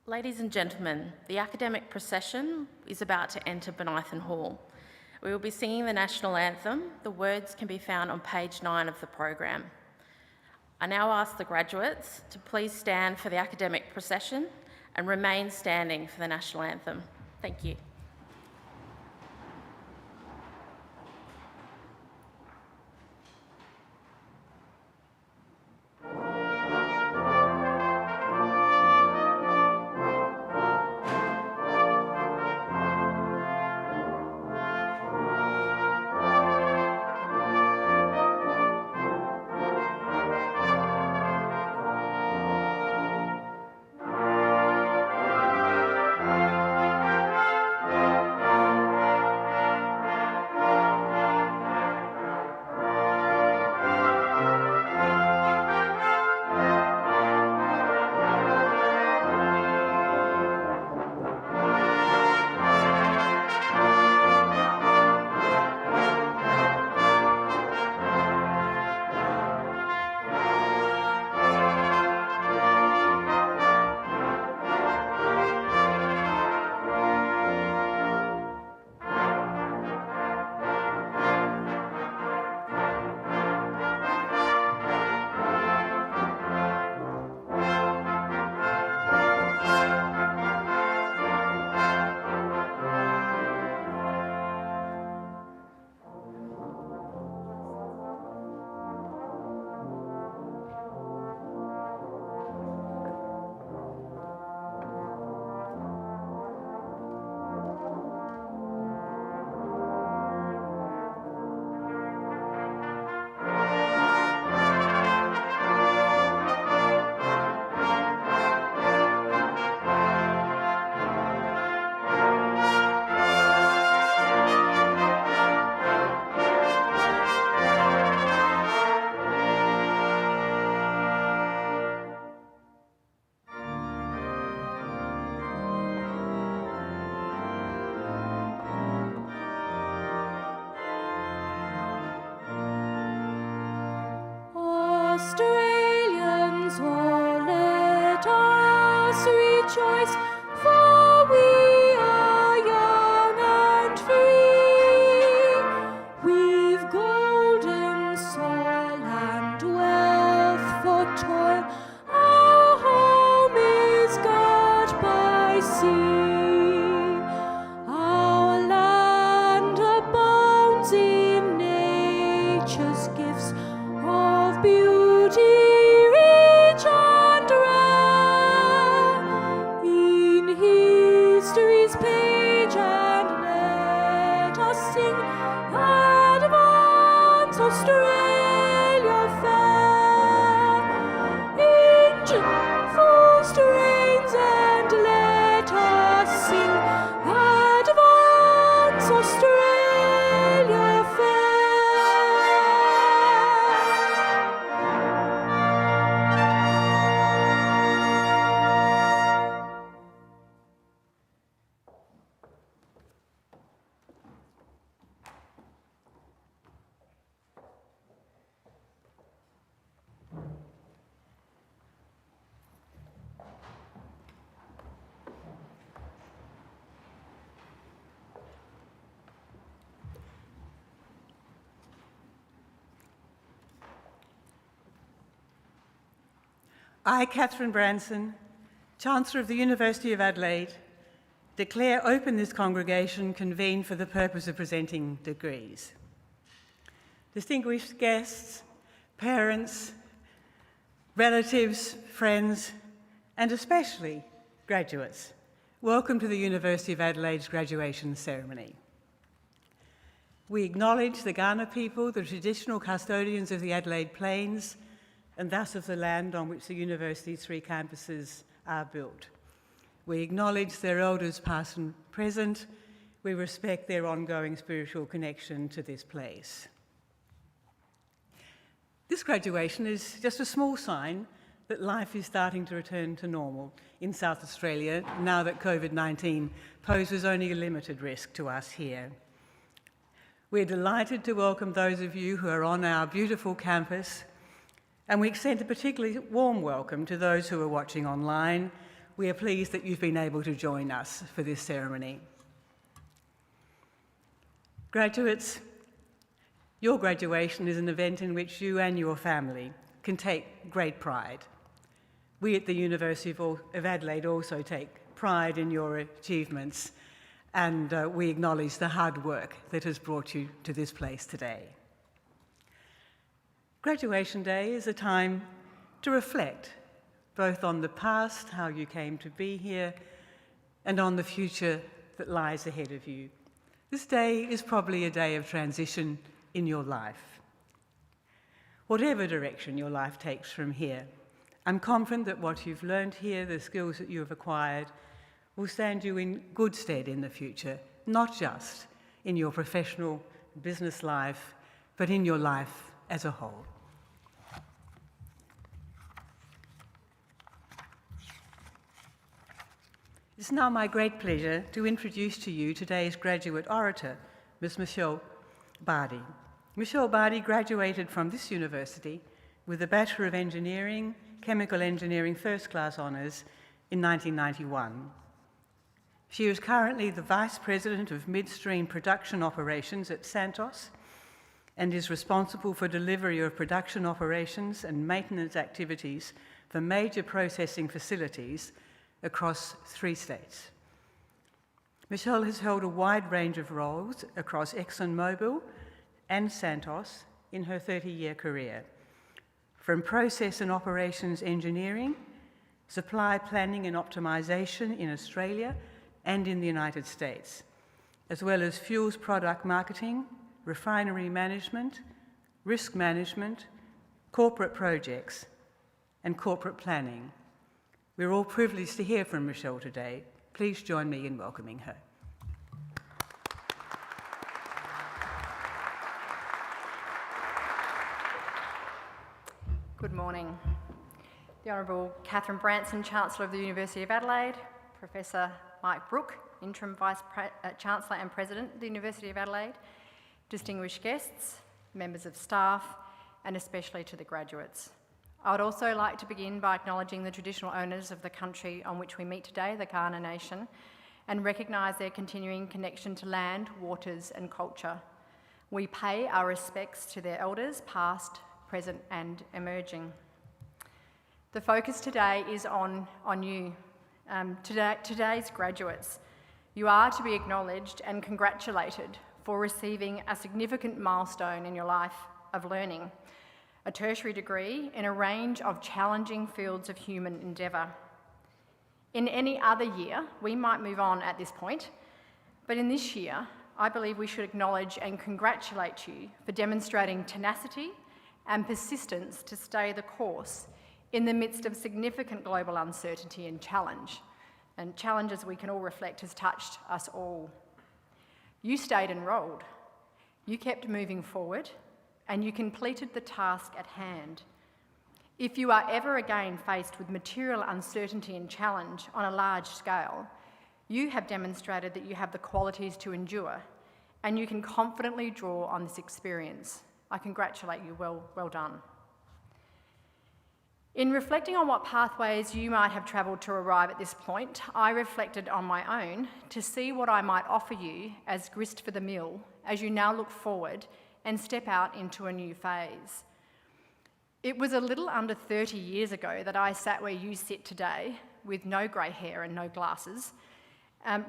Ladies and gentlemen, the academic procession is about to enter Bonython Hall. We will be singing the national anthem. The words can be found on page 9 of the program. I now ask the graduates to please stand for the academic procession and remain standing for the national anthem. Thank you. Australians, oh, let us rejoice, for we are young and free. We've golden soil and wealth for toil. Our home is girt by sea. Our land abounds in nature's gifts of beauty rich and rare. In history's page and let us sing, advance Australia fair. In full strains and let us sing, advance Australia fair. I, Catherine Branson, Chancellor of the University of Adelaide, declare open this congregation convened for the purpose of presenting degrees. Distinguished guests, parents, relatives, friends, and especially graduates, welcome to the University of Adelaide's graduation ceremony. We acknowledge the Kaurna people, the traditional custodians of the Adelaide Plains, and thus of the land on which the university's 3 campuses are built. We acknowledge their elders past and present. We respect their ongoing spiritual connection to this place. This graduation is just a small sign that life is starting to return to normal in South Australia now that COVID-19 poses only a limited risk to us here. We're delighted to welcome those of you who are on our beautiful campus, and we extend a particularly warm welcome to those who are watching online we are pleased that you've been able to join us for this ceremony. Graduates, your graduation is an event in which you and your family can take great pride. We at the University of Adelaide also take pride in your achievements, and we acknowledge the hard work that has brought you to this place today. Graduation Day is a time to reflect both on the past, how you came to be here, and on the future that lies ahead of you. This day is probably a day of transition in your life. Whatever direction your life takes from here, I'm confident that what you've learned here, the skills that you have acquired, will stand you in good stead in the future, not just in your professional business life, but in your life as a whole. It's now my great pleasure to introduce to you today's graduate orator, Ms. Michelle Bardi. Michelle Bardi graduated from this university with a Bachelor of Engineering, Chemical Engineering First Class Honours in 1991. She is currently the Vice President of Midstream Production Operations at Santos and is responsible for delivery of production operations and maintenance activities for major processing facilities across 3 states. Michelle has held a wide range of roles across ExxonMobil and Santos in her 30-year career, from process and operations engineering, supply planning and optimization in Australia and in the United States, as well as fuels product marketing, refinery management, risk management, corporate projects, and corporate planning. We're all privileged to hear from Michelle today. Please join me in welcoming her. Good morning. The Honourable Catherine Branson, Chancellor of the University of Adelaide, Professor Mike Brooke, Interim Chancellor and President of the University of Adelaide, distinguished guests, members of staff, and especially to the graduates. I would also like to begin by acknowledging the traditional owners of the country on which we meet today, the Kaurna Nation, and recognise their continuing connection to land, waters and culture. We pay our respects to their elders, past, present and emerging. The focus today is on you, today's graduates. You are to be acknowledged and congratulated for receiving a significant milestone in your life of learning, a tertiary degree in a range of challenging fields of human endeavour. In any other year, we might move on at this point, but in this year, I believe we should acknowledge and congratulate you for demonstrating tenacity and persistence to stay the course in the midst of significant global uncertainty and challenges we can all reflect has touched us all. You stayed enrolled, you kept moving forward, and you completed the task at hand. If you are ever again faced with material uncertainty and challenge on a large scale, you have demonstrated that you have the qualities to endure, and you can confidently draw on this experience. I congratulate you, well done. In reflecting on what pathways you might have travelled to arrive at this point, I reflected on my own to see what I might offer you as grist for the mill as you now look forward and step out into a new phase. It was a little under 30 years ago that I sat where you sit today, with no grey hair and no glasses,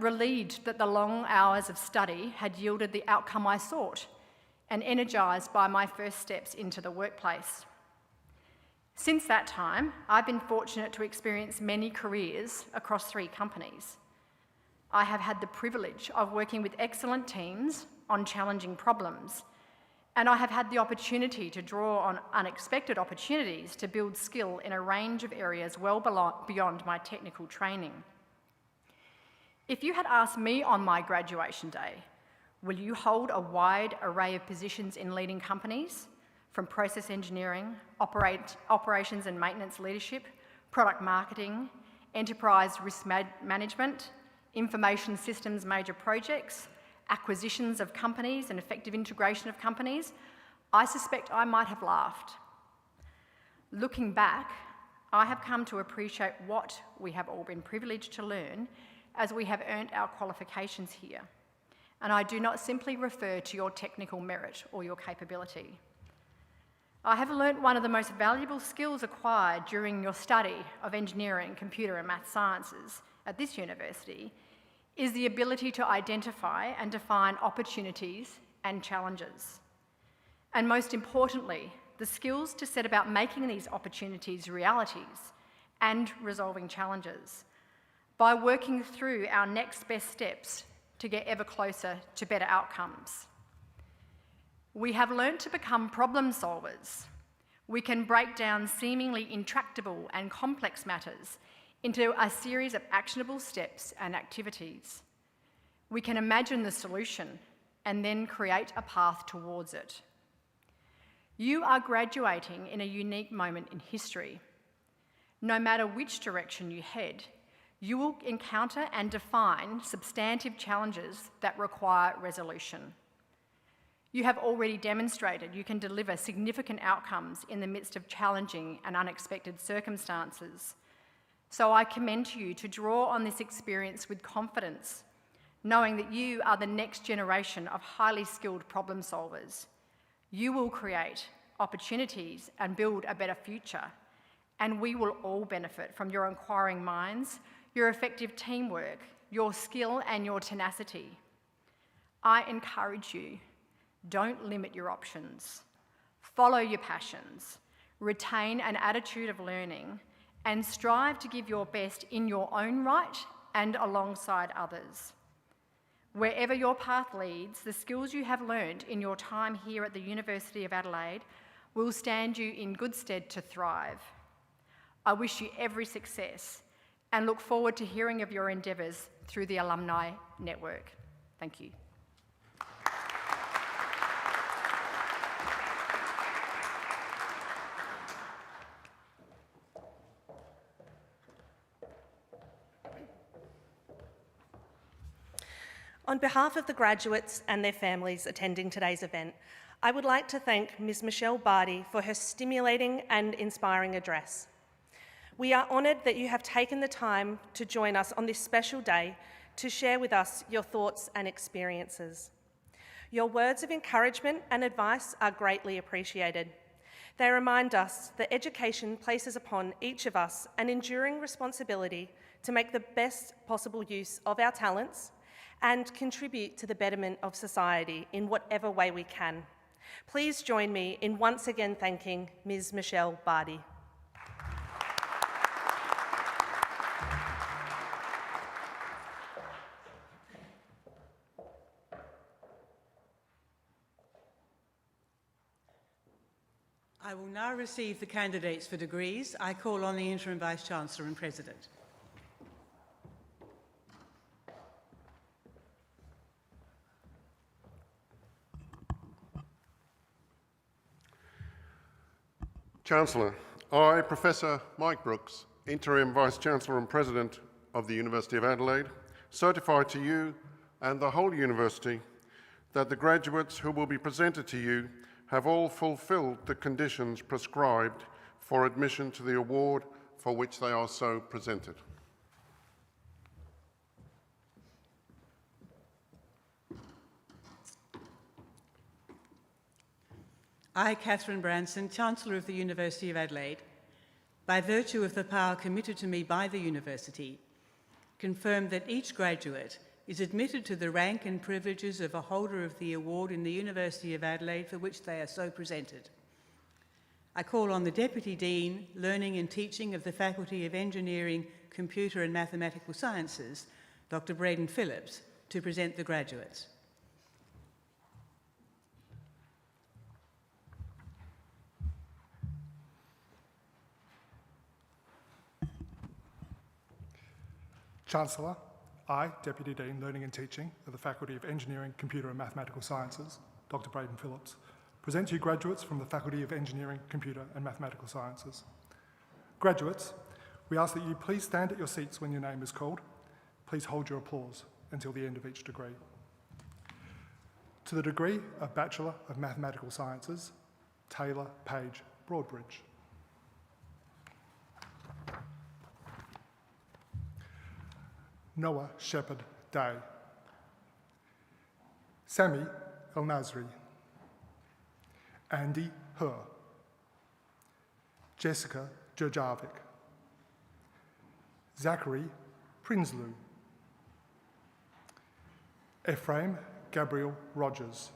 relieved that the long hours of study had yielded the outcome I sought, and energised by my first steps into the workplace. Since that time, I've been fortunate to experience many careers across 3 companies. I have had the privilege of working with excellent teams on challenging problems, and I have had the opportunity to draw on unexpected opportunities to build skill in a range of areas well beyond my technical training. If you had asked me on my graduation day, will you hold a wide array of positions in leading companies, from process engineering, operations and maintenance leadership, product marketing, enterprise risk management, information systems major projects, acquisitions of companies and effective integration of companies, I suspect I might have laughed. Looking back, I have come to appreciate what we have all been privileged to learn as we have earned our qualifications here. And I do not simply refer to your technical merit or your capability. I have learnt one of the most valuable skills acquired during your study of engineering, computer and math sciences at this university is the ability to identify and define opportunities and challenges. And most importantly, the skills to set about making these opportunities realities and resolving challenges by working through our next best steps to get ever closer to better outcomes. We have learnt to become problem solvers. We can break down seemingly intractable and complex matters into a series of actionable steps and activities. We can imagine the solution and then create a path towards it. You are graduating in a unique moment in history. No matter which direction you head, you will encounter and define substantive challenges that require resolution. You have already demonstrated you can deliver significant outcomes in the midst of challenging and unexpected circumstances. So I commend to you to draw on this experience with confidence, knowing that you are the next generation of highly skilled problem solvers. You will create opportunities and build a better future, and we will all benefit from your inquiring minds, your effective teamwork, your skill and your tenacity. I encourage you, don't limit your options. Follow your passions, retain an attitude of learning, and strive to give your best in your own right and alongside others. Wherever your path leads, the skills you have learned in your time here at the University of Adelaide will stand you in good stead to thrive. I wish you every success and look forward to hearing of your endeavours through the Alumni Network. Thank you. On behalf of the graduates and their families attending today's event, I would like to thank Ms. Michelle Barty for her stimulating and inspiring address. We are honoured that you have taken the time to join us on this special day to share with us your thoughts and experiences. Your words of encouragement and advice are greatly appreciated. They remind us that education places upon each of us an enduring responsibility to make the best possible use of our talents and contribute to the betterment of society in whatever way we can. Please join me in once again thanking Ms. Michelle Barty. I will now receive the candidates for degrees. I call on the Interim Vice-Chancellor and President. Chancellor, I, Professor Mike Brooks, Interim Vice-Chancellor and President of the University of Adelaide, certify to you and the whole University that the graduates who will be presented to you have all fulfilled the conditions prescribed for admission to the award for which they are so presented. I, Catherine Branson, Chancellor of the University of Adelaide, by virtue of the power committed to me by the University, confirm that each graduate is admitted to the rank and privileges of a holder of the award in the University of Adelaide for which they are so presented. I call on the Deputy Dean, Learning and Teaching of the Faculty of Engineering, Computer and Mathematical Sciences, Dr. Braden Phillips, to present the graduates. Chancellor, I, Deputy Dean, Learning and Teaching of the Faculty of Engineering, Computer and Mathematical Sciences, Dr. Braden Phillips, present to you graduates from the Faculty of Engineering, Computer and Mathematical Sciences. Graduates, we ask that you please stand at your seats when your name is called. Please hold your applause until the end of each degree. To the degree of Bachelor of Mathematical Sciences, Taylor Page Broadbridge. Noah Shepherd Day, Sami El Nasri, Andy Hur, Jessica Djurjavik, Zachary Prinsloo, Ephraim Gabriel Rogers,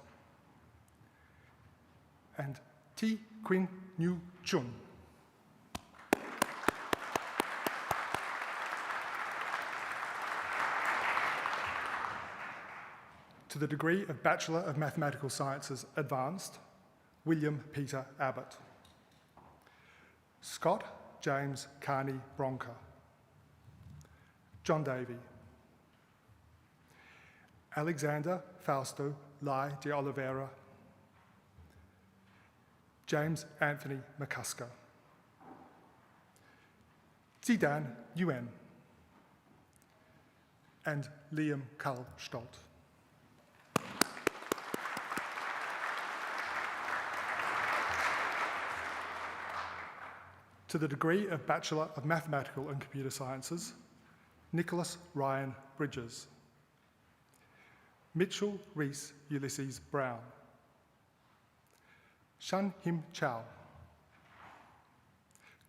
and T. Quinn Nhu Chun. To the degree of Bachelor of Mathematical Sciences Advanced, William Peter Abbott. Scott James Carney Bronca. John Davey. Alexander Fausto Lai de Oliveira. James Anthony McCusker. Zidane Nguyen. And Liam Carl Stolt. To the degree of Bachelor of Mathematical and Computer Sciences, Nicholas Ryan Bridges. Mitchell Reese Ulysses Brown. Shun Him Chow.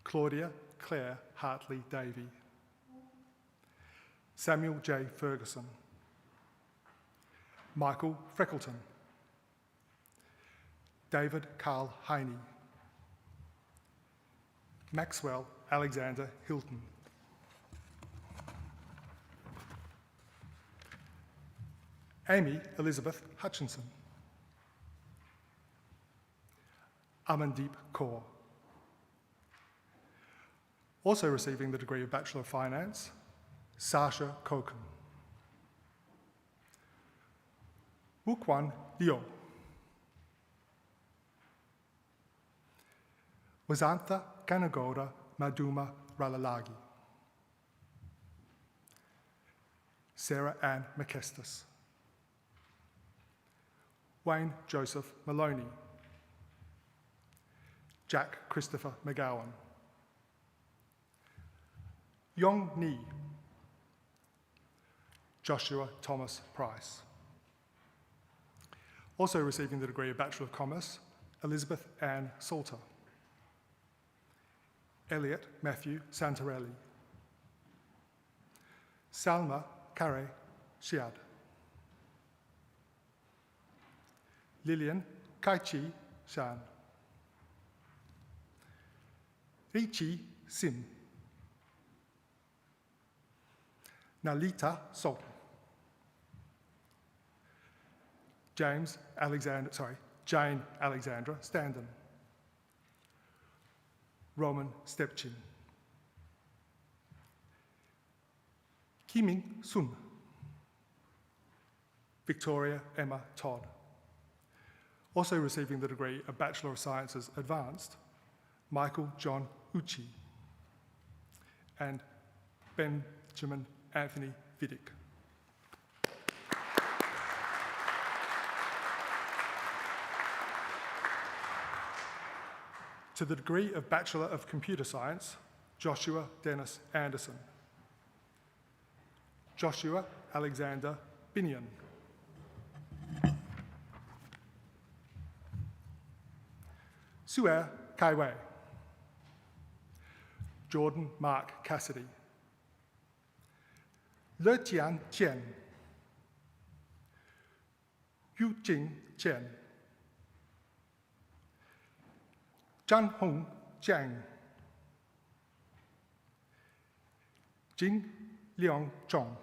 Claudia Claire Hartley Davey. Samuel J. Ferguson. Michael Freckleton. David Carl Heine. Maxwell Alexander Hilton. Amy Elizabeth Hutchinson. Amandeep Kaur. Also receiving the degree of Bachelor of Finance, Sasha Koken. Wukwan Liu. Wasantha Kanagoda Maduma Ralalagi. Sarah Ann McKestis. Wayne Joseph Maloney. Jack Christopher McGowan. Yong Ni. Joshua Thomas Price. Also receiving the degree of Bachelor of Commerce, Elizabeth Ann Salter. Elliot Matthew Santarelli. Salma Kare Shiad. Lillian Kaichi Shan. Richi Sim. Nalita Sok. Jane Alexandra Standen. Roman Stepchin. Kiming Sun. Victoria Emma Todd. Also receiving the degree of Bachelor of Sciences Advanced, Michael John Uchi. And Benjamin Anthony Vidic. To the degree of Bachelor of Computer Science, Joshua Dennis Anderson. Joshua Alexander Binion. Suer Kaiwei. Jordan Mark Cassidy. Le Tian Chen. Yu Jing Chen. Zhang Hong Jiang. Jing Liang Zhong.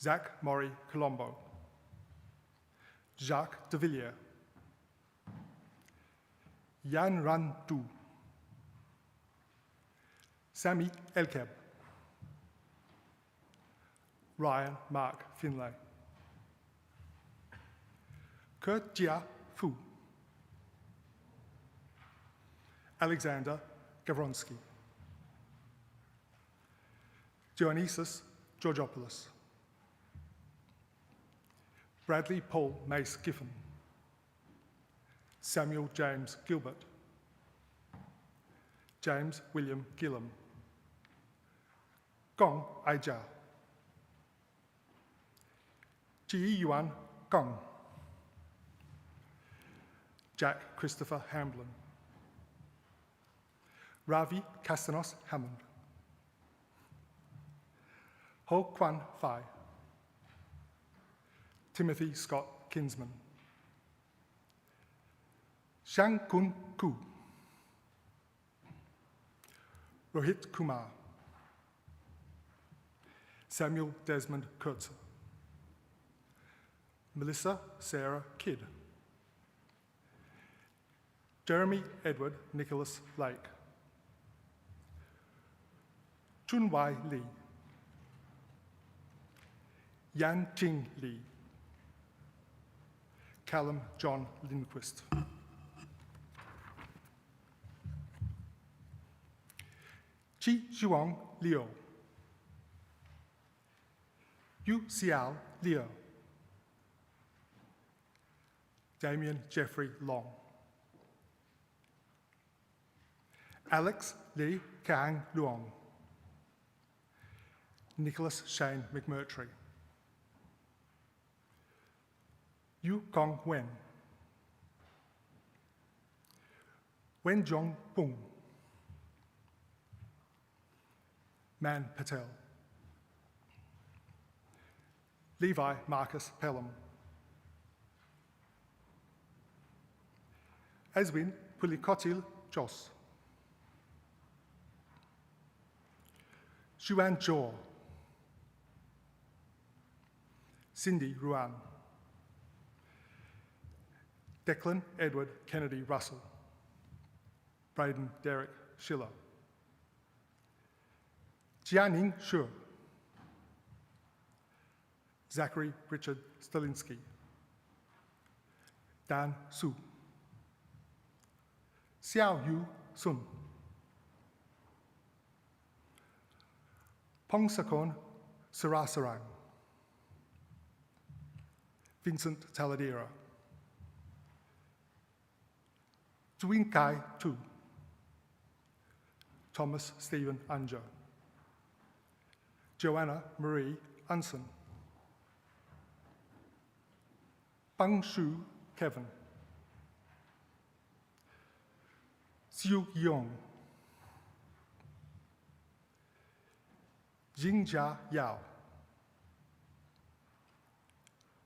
Zach Maury Colombo. Jacques de Villiers. Yan Ran Du. Sami Elkeb. Ryan Mark Finlay. Kurt Jia Fu. Alexander Gavronsky. Dionysus Georgopoulos. Bradley Paul Mace Giffen. Samuel James Gilbert. James William Gillam. Gong Aijia. Ji Yuan Gong. Jack Christopher Hamblin. Ravi Castanos Hammond. Ho Kwan Fai. Timothy Scott Kinsman. Shang Kun Ku. Rohit Kumar. Samuel Desmond Kurtzer. Melissa Sarah Kidd. Jeremy Edward Nicholas Lake. Chun Wai Lee. Yan Jing Lee. Callum John Lindquist. Chi Zhuang Liu. Yu Xiao Liu. Damien Jeffrey Long. Alex Li Kang Luong. Nicholas Shane McMurtry. Yu Kong Wen. Wen Jong Pung. Man Patel. Levi Marcus Pelham. Eswin Pulikotil Jos. Xuan Zhou. Cindy Ruan. Declan Edward Kennedy Russell. Braden Derek Schiller. Jianing Shu. Zachary Richard Stalinsky. Dan Su. Xiao Yu Sun. Pongsakon Sarasarang. Vincent Taladera. Zwin Kai Tu. Thomas Stephen Unger. Joanna Marie Unson. Bang Shu Kevin. Xiu Yong. Jingjia Yao.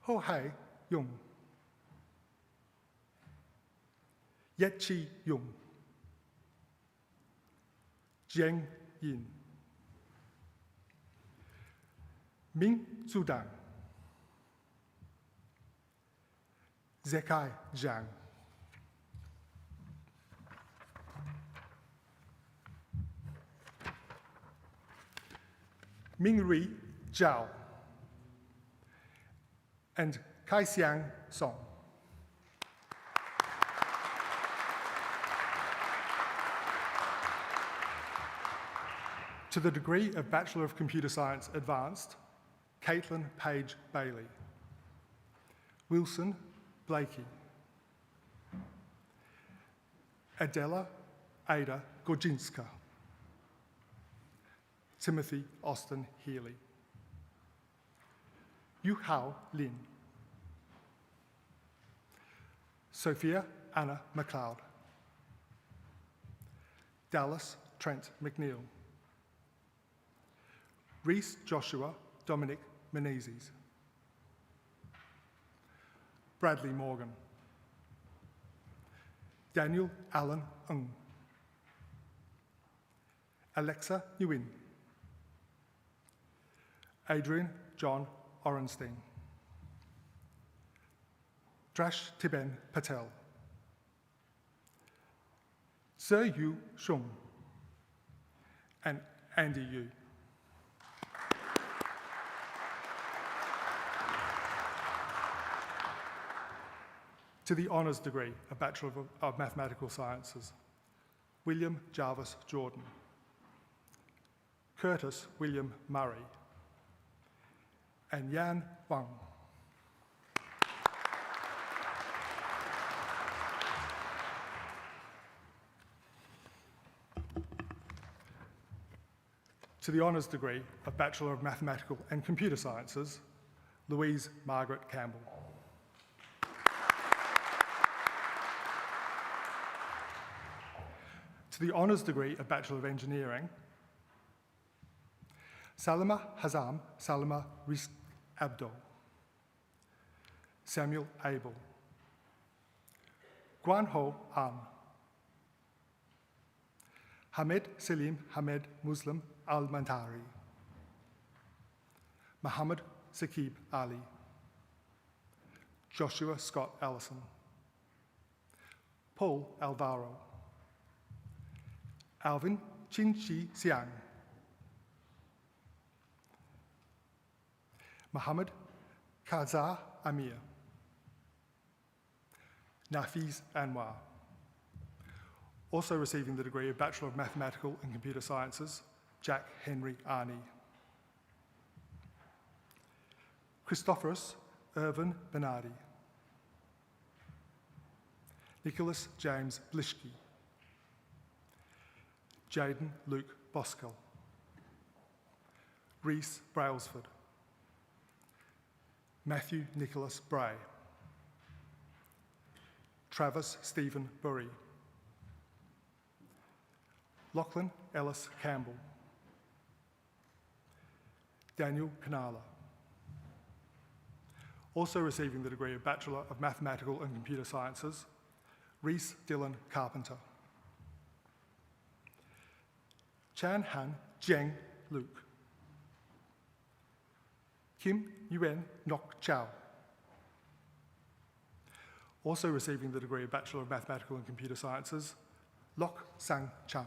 Ho Hai Yung. Yetchi Yung. Jiang Yin. Ming Zudang. Zekai Zhang. Mingri Zhao. And Kaixiang Song. To the degree of Bachelor of Computer Science Advanced, Caitlin Page Bailey. Wilson Blakey. Adela Ada Gorginska. Timothy Austin Healy. Yu Hao Lin. Sophia Anna McLeod. Dallas Trent McNeil. Reese Joshua Dominic Menezes. Bradley Morgan. Daniel Allen Ng. Alexa Nguyen. Adrian John Orenstein. Drash Tiben Patel. Sir Yu Shung. And Andy Yu. To the honours degree, a Bachelor of Mathematical Sciences, William Jarvis Jordan. Curtis William Murray. And Yan Wang. To the honours degree of Bachelor of Mathematical and Computer Sciences, Louise Margaret Campbell. To the honours degree of Bachelor of Engineering, Salima Hazam Salima Rizk Abdul, Samuel Abel, Guan Ho An, Hamed Selim Hamed Muslim Al-Mantari, Muhammad Saqib Ali, Joshua Scott Allison, Paul Alvaro, Alvin Chin-Chi Siang, Muhammad Kaza Amir, Nafiz Anwar. Also receiving the degree of Bachelor of Mathematical and Computer Sciences, Jack Henry Arney. Christophorus Irvin Bernardi, Nicholas James Blishke, Jaden Luke Boskel, Reese Brailsford, Matthew Nicholas Bray, Travis Stephen Burry, Lachlan Ellis Campbell, Daniel Canala. Also receiving the degree of Bachelor of Mathematical and Computer Sciences, Reese Dylan Carpenter. Chan Han Jiang Luke, Kim Yuen Nok Chow. Also receiving the degree of Bachelor of Mathematical and Computer Sciences, Lok Sang Chang.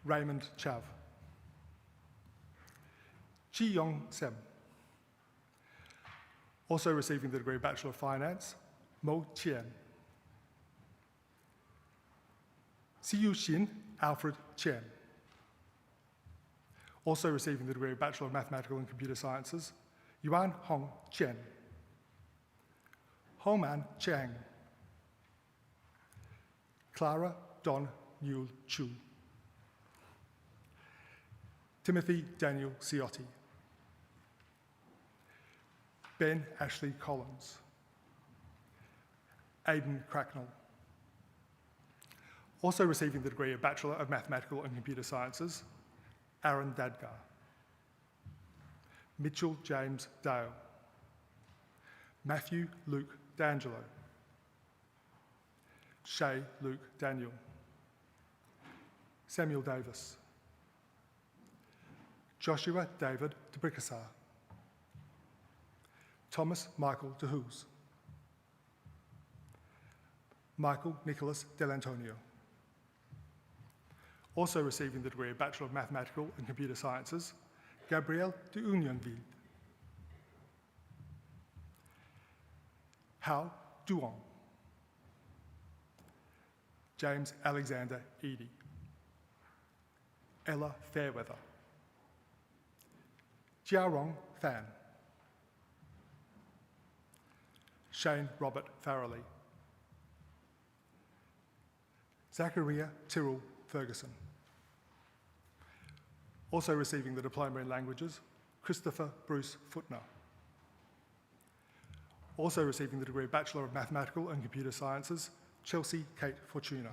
Raymond Chav. Chi Yong Sem. Also receiving the degree of Bachelor of Finance, Mo Chien. Siyu Xin Alfred Chen. Also receiving the degree of Bachelor of Mathematical and Computer Sciences, Yuan Hong Chen. Homan Chang. Clara Don Yul Chu. Timothy Daniel Ciotti. Ben Ashley Collins. Aidan Cracknell. Also receiving the degree of Bachelor of Mathematical and Computer Sciences, Aaron Dadgar. Mitchell James Dale. Matthew Luke D'Angelo. Shay Luke Daniel. Samuel Davis. Joshua David DeBrickassar. Thomas Michael DeHoos. Michael Nicholas Delantonio. Also receiving the degree of Bachelor of Mathematical and Computer Sciences, Gabrielle de Unionville. Hao Duong. James Alexander Eady. Ella Fairweather. Jiarong Fan. Shane Robert Farrelly. Zachariah Tyrrell Ferguson. Also receiving the Diploma in Languages, Christopher Bruce Footner. Also receiving the degree of Bachelor of Mathematical and Computer Sciences, Chelsea Kate Fortuna.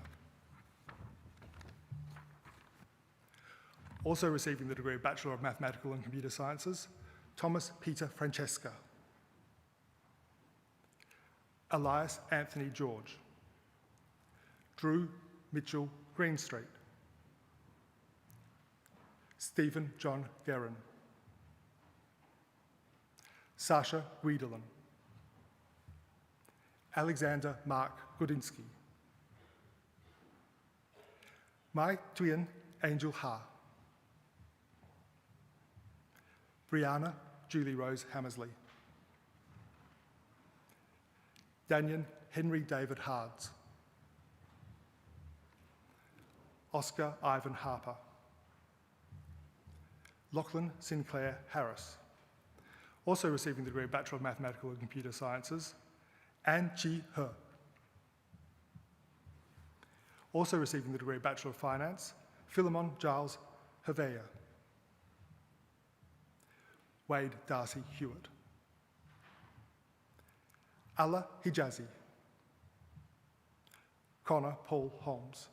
Also receiving the degree of Bachelor of Mathematical and Computer Sciences, Thomas Peter Francesca. Elias Anthony George. Drew Mitchell Greenstreet. Stephen John Guerin. Sasha Wiedelin. Alexander Mark Gudinski. Mai Tuyen Angel Ha. Brianna Julie Rose Hammersley. Daniel Henry David Hards. Oscar Ivan Harper. Lachlan Sinclair Harris. Also receiving the degree of Bachelor of Mathematical and Computer Sciences, Ann Chi He. Also receiving the degree of Bachelor of Finance, Philemon Giles Havea. Wade Darcy Hewitt. Allah Hijazi. Connor Paul Holmes.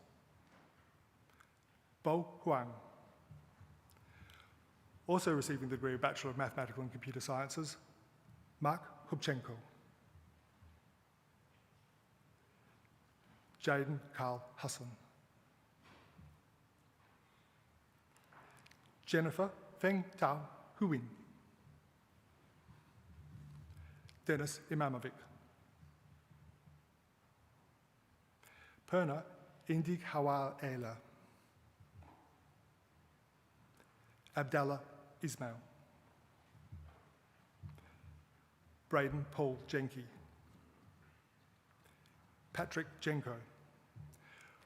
Bo Huang. Also receiving the degree of Bachelor of Mathematical and Computer Sciences, Mark Hubchenko. Jaden Carl Hassan. Jennifer Feng Tao Huin. Dennis Imamovic. Perna Indig Hawal Ela. Abdallah Ismail. Braden Paul Jenke. Patrick Jenko.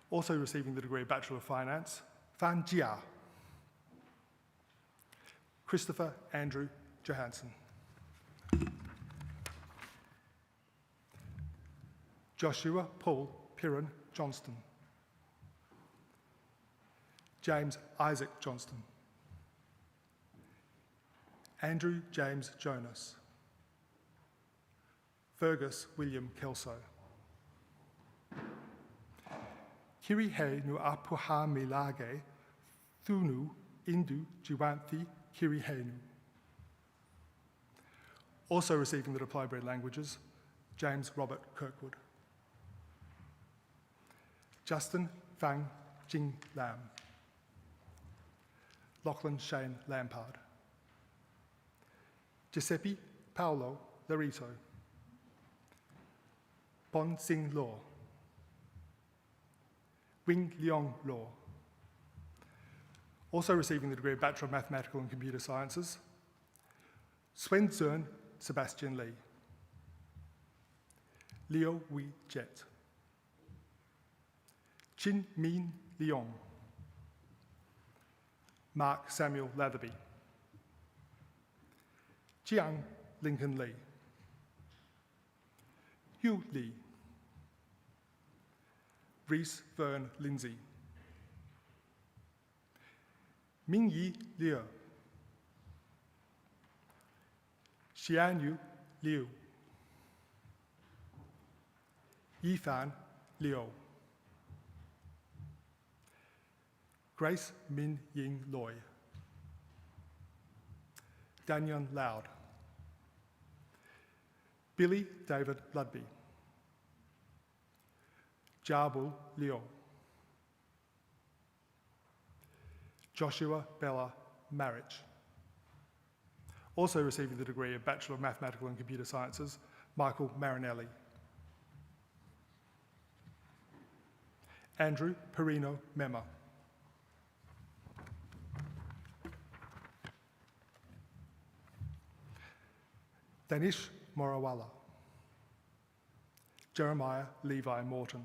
Also receiving the degree of Bachelor of Finance, Fan Jia. Christopher Andrew Johansson. Joshua Paul Piran Johnston. James Isaac Johnston. Andrew James Jonas. Fergus William Kelso. Kirihe nu apuha milage, thunu indu jiwanthi kirihenu. Also receiving the diploma in languages, James Robert Kirkwood. Justin Fang Jing Lam. Lachlan Shane Lampard. Giuseppe Paolo Larito. Bon Sing Law. Wing Leong Law. Also receiving the degree of Bachelor of Mathematical and Computer Sciences, Swen Zern Sebastian Lee. Leo Wee Jet. Chin Min Leong. Mark Samuel Latherby. Jiang Lincoln Lee. Hugh Lee. Reese Vern Lindsay. Mingyi Liu. Xianyu Liu. Yifan Liu. Grace Min Ying Loy. Daniel Loud. Billy David Ludby. Jabul Leo. Joshua Bella Marich. Also receiving the degree of Bachelor of Mathematical and Computer Sciences, Michael Marinelli. Andrew Perino Mema. Danish Morawala. Jeremiah Levi Morton.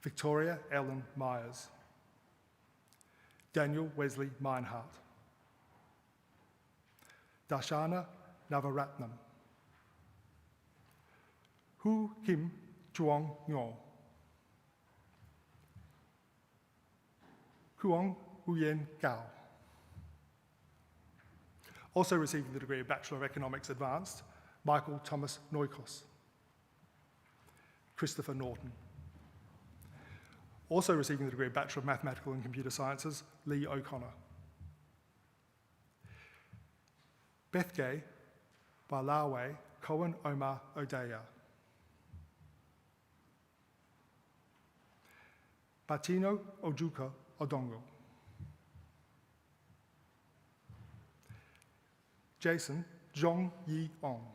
Victoria Ellen Myers. Daniel Wesley Meinhardt. Darshana Navaratnam. Hu Kim Chuang Nyo. Huang Huyen Gao. Also receiving the degree of Bachelor of Economics Advanced, Michael Thomas Neukos. Christopher Norton. Also receiving the degree of Bachelor of Mathematical and Computer Sciences, Lee O'Connor. Bethgay Balawe Cohen Omar Odeya. Batino Ojuka Odongo. Jason Zhong Yi Ong.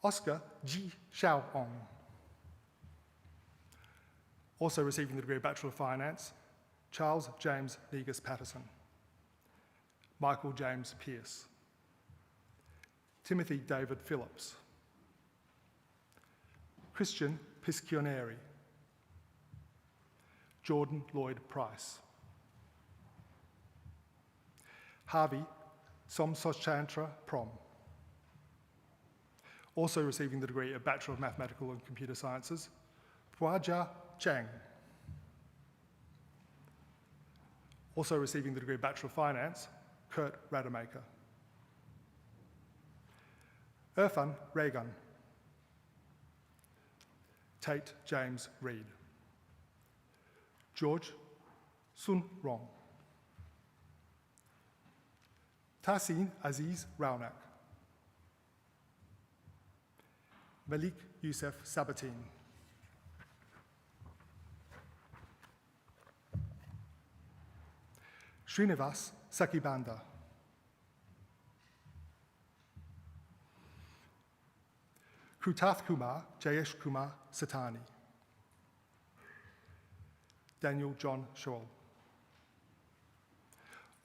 Oscar Ji Xiao Ong. Also receiving the degree of Bachelor of Finance, Charles James Negus Patterson. Michael James Pierce. Timothy David Phillips. Christian Piscioneri. Jordan Lloyd Price. Harvey Somsochantra Prom. Also receiving the degree of Bachelor of Mathematical and Computer Sciences, Huajia Cheng. Also receiving the degree of Bachelor of Finance, Kurt Rademacher. Irfan Regan. Tate James Reed. George Sun Rong. Tahsin Aziz Raunak. Malik Youssef Sabatin. Srinivas Sakibanda. Krutath Kumar Jayesh Kumar Satani. Daniel John Scholl.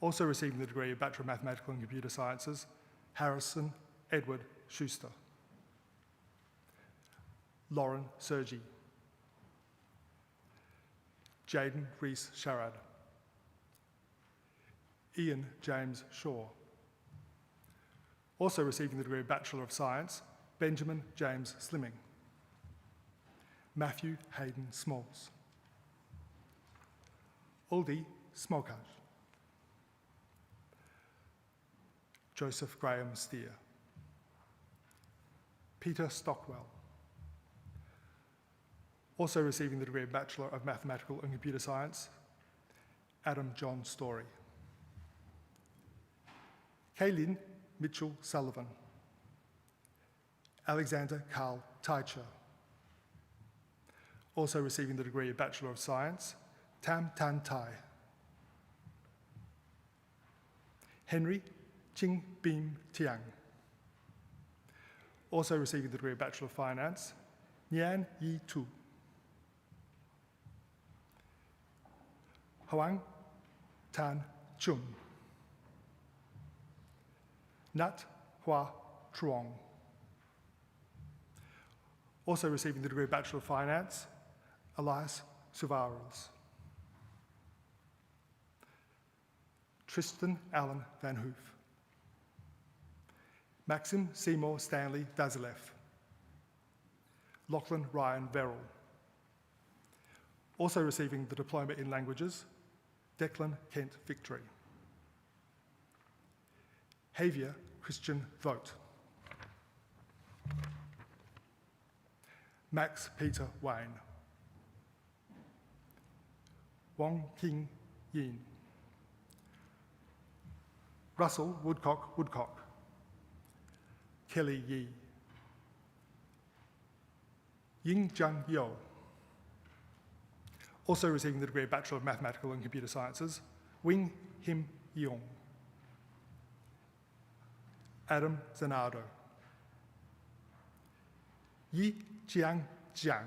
Also receiving the degree of Bachelor of Mathematical and Computer Sciences, Harrison Edward Schuster. Lauren Sergi. Jaden Reese Sharad. Ian James Shaw. Also receiving the degree of Bachelor of Science, Benjamin James Slimming. Matthew Hayden Smalls. Aldi Smokaj. Joseph Graham Steer. Peter Stockwell. Also receiving the degree of Bachelor of Mathematical and Computer Science, Adam John Story. Kaylin Mitchell Sullivan. Alexander Carl Teicher. Also receiving the degree of Bachelor of Science, Tam Tan Tai. Henry Ching Beam Tiang. Also receiving the degree of Bachelor of Finance, Nyan Yi Tu. Hoang Tan Chun. Nat Hua Truong. Also receiving the degree of Bachelor of Finance, Elias Suvarals. Tristan Allen Van Hoof. Maxim Seymour Stanley Vazilev. Lachlan Ryan Verrill. Also receiving the Diploma in Languages, Declan Kent Victory. Javier Christian Vogt. Max Peter Wayne. Wong King Yin. Russell Woodcock Woodcock. Kelly Yi. Ying Jiang Yo. Also receiving the degree of Bachelor of Mathematical and Computer Sciences, Wing Him Yong. Adam Zanardo. Yi Jiang Jiang.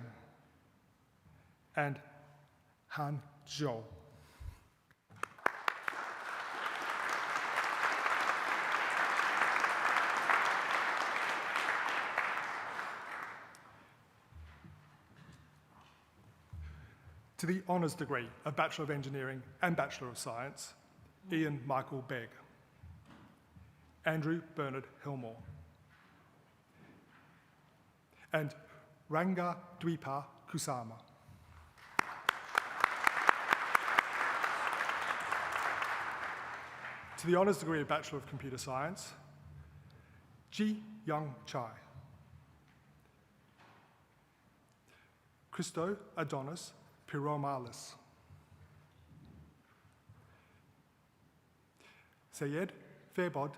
And Han Zhou. To the honours degree of Bachelor of Engineering and Bachelor of Science, Ian Michael Begg. Andrew Bernard Hillmore. And Ranga Dwipa Kusama. To the honours degree of Bachelor of Computer Science, Ji Young Chai. Christo Adonis Piromalis. Sayed Fairbod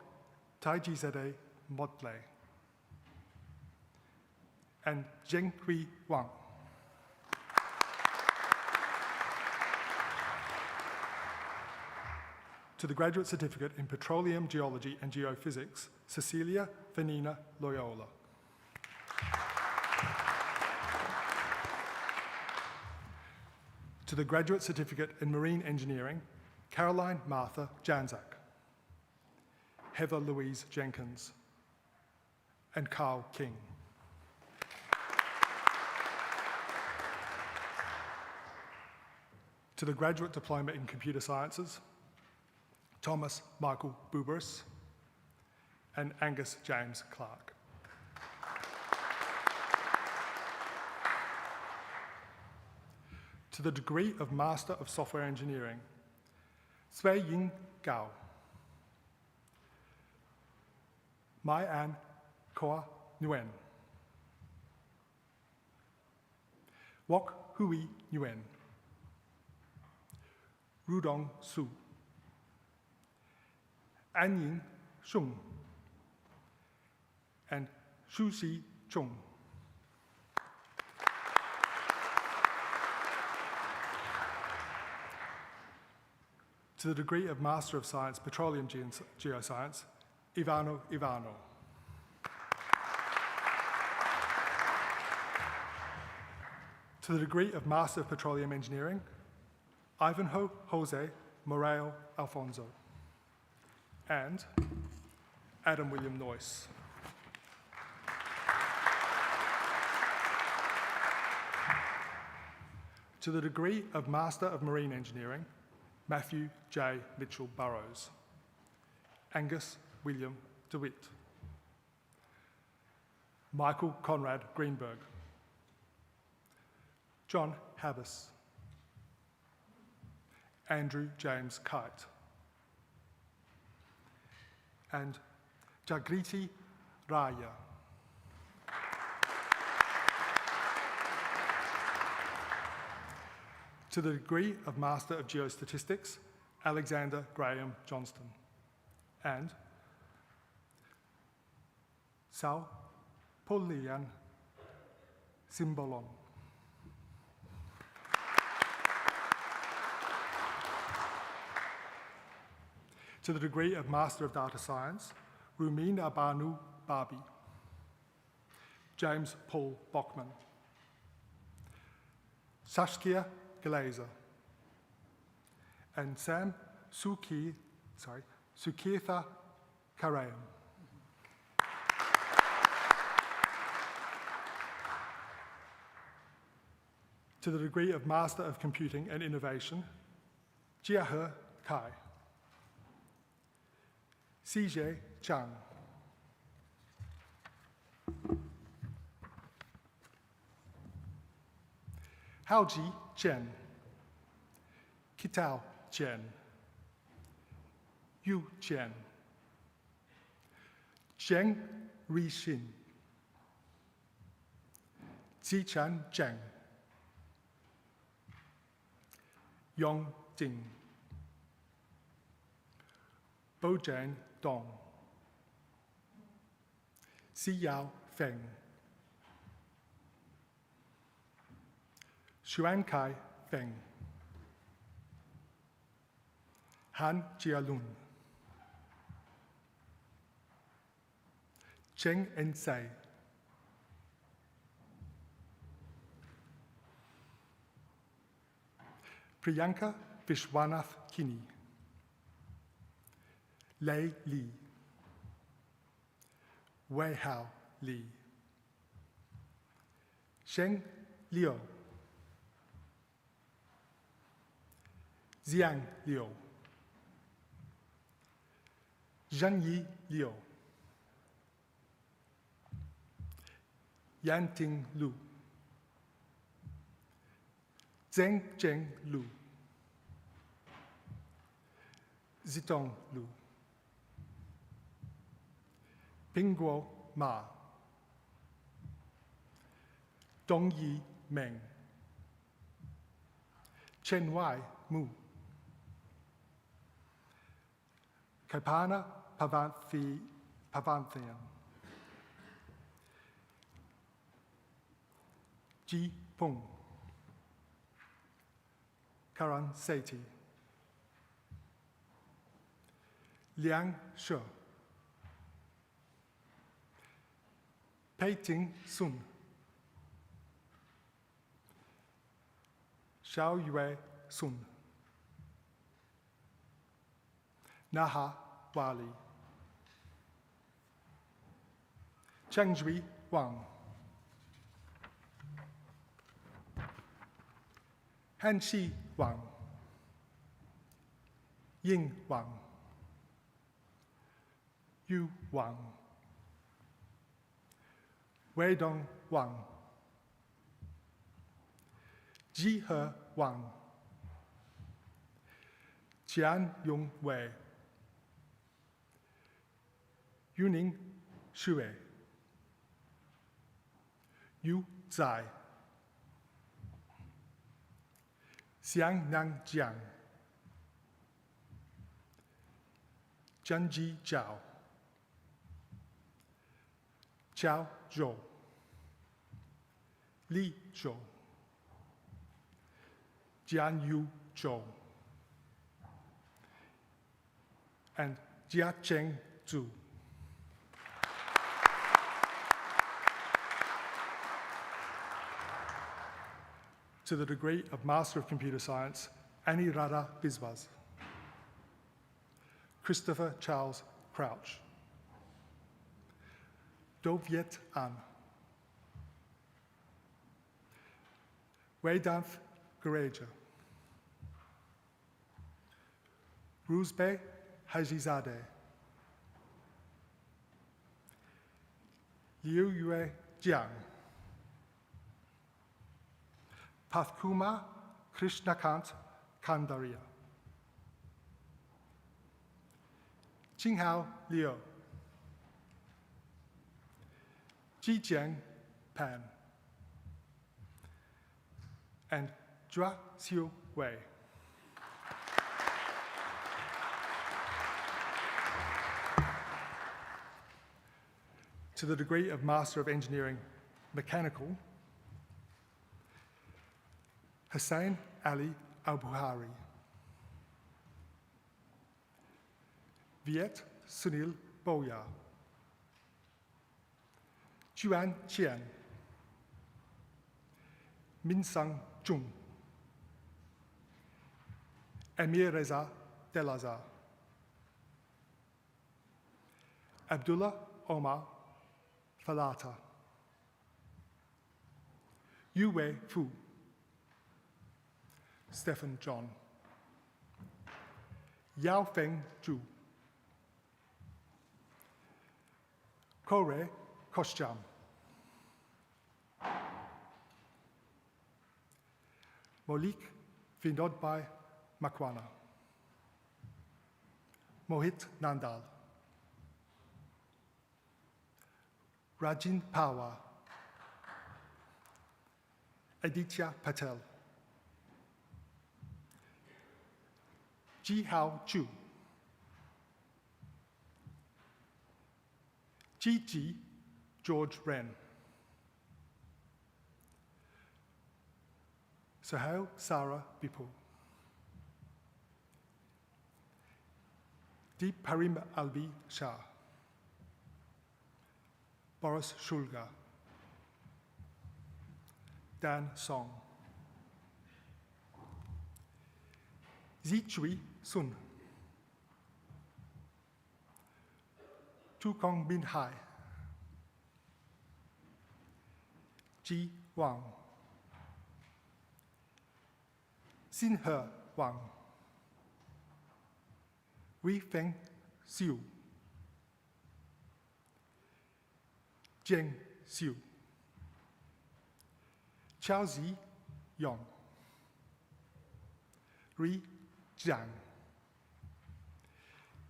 Taijizade Motley. And Zheng Hui Wang. To the Graduate Certificate in Petroleum Geology and Geophysics, Cecilia Vanina Loyola. To the Graduate Certificate in Marine Engineering, Caroline Martha Janzak, Heather Louise Jenkins, and Carl King. To the Graduate Diploma in Computer Sciences, Thomas Michael Buberis and Angus James Clark. 。To the degree of Master of Software Engineering, Cui Yin Gao. Mai An Koa Nguyen. Wok Hui Nguyen. Rudong Su. Anyin Shung. And Shuxi Chung. To the degree of Master of Science, Petroleum Geoscience, Ivano Ivano. To the degree of Master of Petroleum Engineering, Ivanhoe Jose Moreo Alfonso. And Adam William Noyce. To the degree of Master of Marine Engineering, Matthew J. Mitchell Burrows. Angus William DeWitt. Michael Conrad Greenberg. John Habas. Andrew James Kite. And Jagriti Raya. To the degree of Master of Geostatistics, Alexander Graham Johnston. And Sao Polian Simbolon. To the degree of Master of Data Science, Rumin Abanu Barbie. James Paul Bockman. Saskia Glazer. And Sam Sukirtha Karayan. To the degree of Master of Computing and Innovation, Jiahe Kai. CJ Chang. Haoji Chen. Kitao Chen. Yu Chen. Zheng Rixin. Zichan Zheng. Yong Jing. Bojan Dong. Si Yao Feng. Xuankai Feng. Han Jialun. Cheng Ensei. Priyanka Vishwanath Kini. Lei Li. Wei Hao Li. Sheng Liu. Xiang Liu. Zhangyi Liu. Yanting Lu. Zheng Zheng Lu. Zitong Lu. Pingguo Ma. Dongyi Meng. Chen Wai Mu. Kaipana Pavanthian. Ji Pung. Karan Seti. Liang She. Pei-Ting Sun. Xiao Yue Sun. Naha Wali. Chengzhui Wang. Hanxi Wang. Ying Wang. Yu Wang. Weidong Wang. Jihe Wang, Jian Yung Wei, Yuning Shui, Yu Zai, Xiang Nang Jiang, Zhangji Zhao, Chao Zhou, Li Zhou, Jian Yu Zhou, and Jia Cheng Zhu. To the degree of Master of Computer Science, Annie Rada Biswas, Christopher Charles Crouch, Do Viet An, Wei Danth Gareja, Ruzbe Hajizadeh, Liu Yue Jiang, Pathkuma Krishnakant Kandaria, Jinghao Liu, Jijiang Pan, and Zhua Xiu Wei. To the degree of Master of Engineering Mechanical, Hussein Ali Al-Buhari, Viet Sunil Boya, Juan Qian, Min Sang Jung, Emir Reza Delazar, Abdullah Omar Falata, Yu Wei Fu, Stephen John, Yao Feng Zhu, Kore Koshjam, Molik Vinodbhai Makwana, Mohit Nandal, Rajin Pawa, Aditya Patel, Ji Hao Chu, Ji George Wren, Sohail Sarah Bipul, Deep Parim Albi Shah, Boris Shulga, Dan Song, Zichui Sun, Tu Kong Bin Hai, Ji Wang, Xin He Wang, Wei Feng Xiu, Jiang Xiu, Chao Zi Yong, Ri Jiang,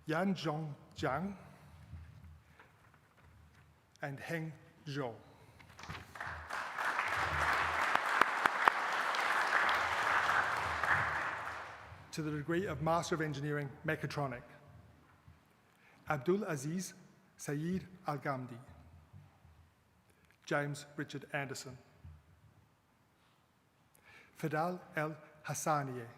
Yan Zhong Jiang, and Heng Zhou. To the degree of Master of Engineering Mechatronic, Abdul Aziz Saeed Al-Ghamdi, James Richard Anderson, Fidal El Hassanieh,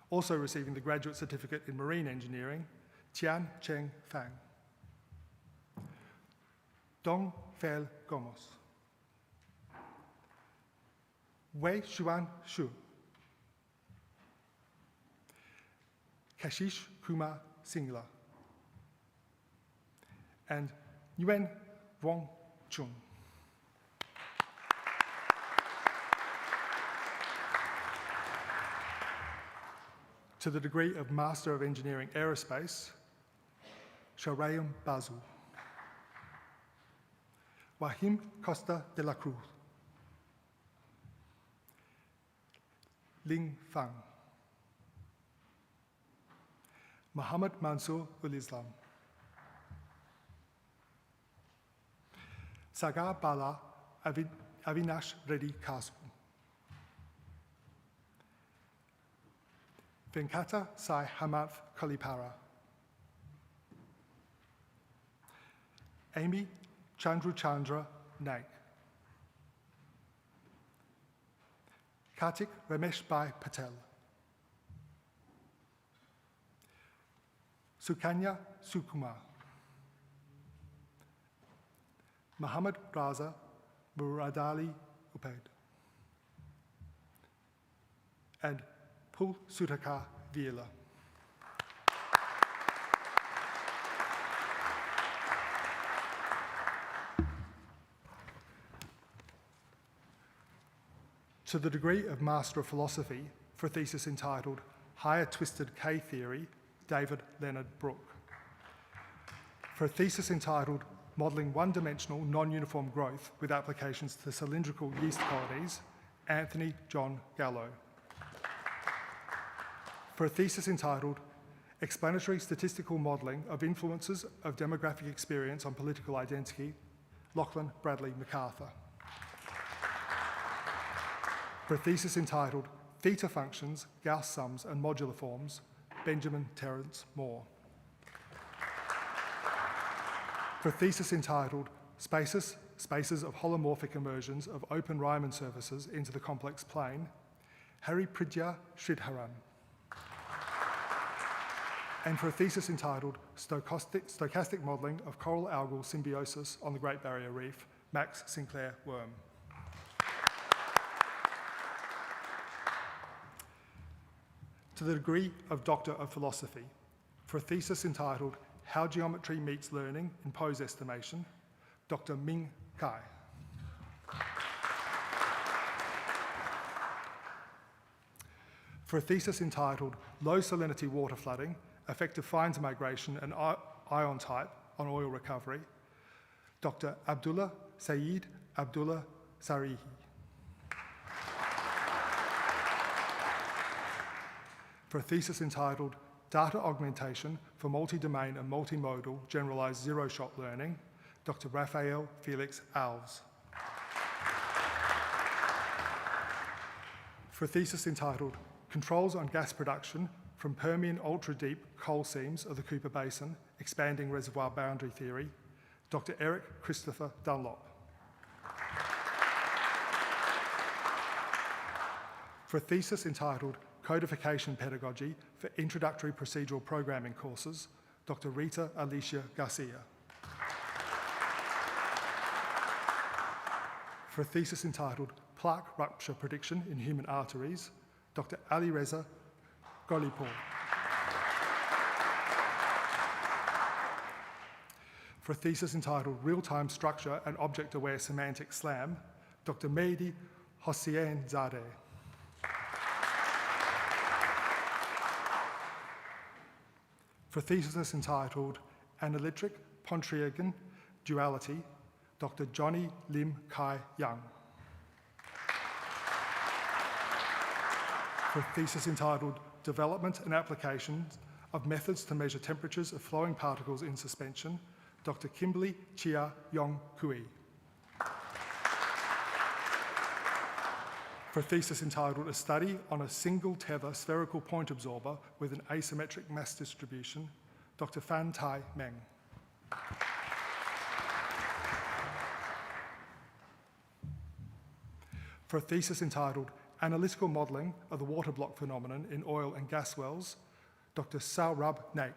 also receiving the Graduate Certificate in Marine Engineering, Tian Cheng Fang, Dong Fel Gomos, Wei Xuan Shu, Kashish Kumar Singla, and Nguyen Wong Chung. To the degree of Master of Engineering Aerospace, Sharayam Bazu, Wahim Costa de la Cruz, Ling Fang. Muhammad Mansour ul-Islam. Sagar Bala Avinash Reddy Kasu. Venkata Sai Hamath Kalipara. Amy Chandra Naik. Kartik Ramesh Bhai Patel. Sukanya Sukumar. Muhammad Raza Muradali Upaid. And Pul Sutaka Vila. To the degree of Master of Philosophy for a thesis entitled Higher Twisted K-Theory, David Leonard Brooke. For a thesis entitled Modelling One-Dimensional Non-Uniform Growth with Applications to Cylindrical Yeast Colonies, Anthony John Gallo. For a thesis entitled Explanatory Statistical Modelling of Influences of Demographic Experience on Political Identity, Lachlan Bradley MacArthur. For a thesis entitled Theta Functions, Gauss Sums and Modular Forms, Benjamin Terence Moore. For a thesis entitled Spaces of Holomorphic Immersions of Open Riemann Surfaces into the Complex Plane, Hari Pridya Sridharan. And for a thesis entitled Stochastic Modelling of Coral Algal Symbiosis on the Great Barrier Reef, Max Sinclair Worm. To the degree of Doctor of Philosophy, for a thesis entitled How Geometry Meets Learning in Pose Estimation, Dr. Ming Kai. For a thesis entitled Low Salinity Water Flooding, Effective Fines Migration and Ion Type on Oil Recovery, Dr. Abdullah Saeed Abdullah Sarihi. For a thesis entitled Data Augmentation for Multi-Domain and Multimodal Generalized Zero-Shot Learning, Dr. Raphael Felix Alves. For a thesis entitled Controls on Gas Production from Permian Ultra-Deep Coal Seams of the Cooper Basin, Expanding Reservoir Boundary Theory, Dr. Eric Christopher Dunlop. For a thesis entitled Codification Pedagogy for Introductory Procedural Programming Courses, Dr. Rita Alicia Garcia. For a thesis entitled Plaque Rupture Prediction in Human Arteries, Dr. Ali Reza Golipur. For a thesis entitled Real-Time Structure and Object-Aware Semantic SLAM, Dr. Mehdi Hossein Zadeh. For a thesis entitled Analytic Pontryagin Duality, Dr. Johnny Lim Kai Young. For a thesis entitled Development and Applications of Methods to Measure Temperatures of Flowing Particles in Suspension, Dr. Kimberly Chia Yong Kui. For a thesis entitled A Study on a Single Tether Spherical Point Absorber with an Asymmetric Mass Distribution, Dr. Fan Tai Meng. For a thesis entitled Analytical Modelling of the Water Block Phenomenon in Oil and Gas Wells, Dr. Saurabh Naik.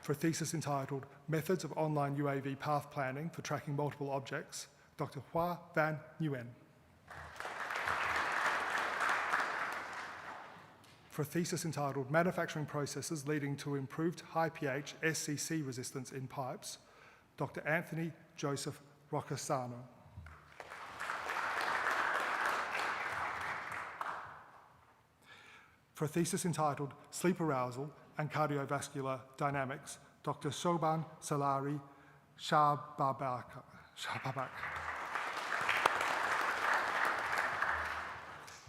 For a thesis entitled Methods of Online UAV Path Planning for Tracking Multiple Objects, Dr. Hua Van Nguyen. For a thesis entitled Manufacturing Processes Leading to Improved High pH SCC Resistance in Pipes, Dr. Anthony Joseph Roccasano. For a thesis entitled Sleep Arousal and Cardiovascular Dynamics, Dr. Shoban Salari Shahbabak.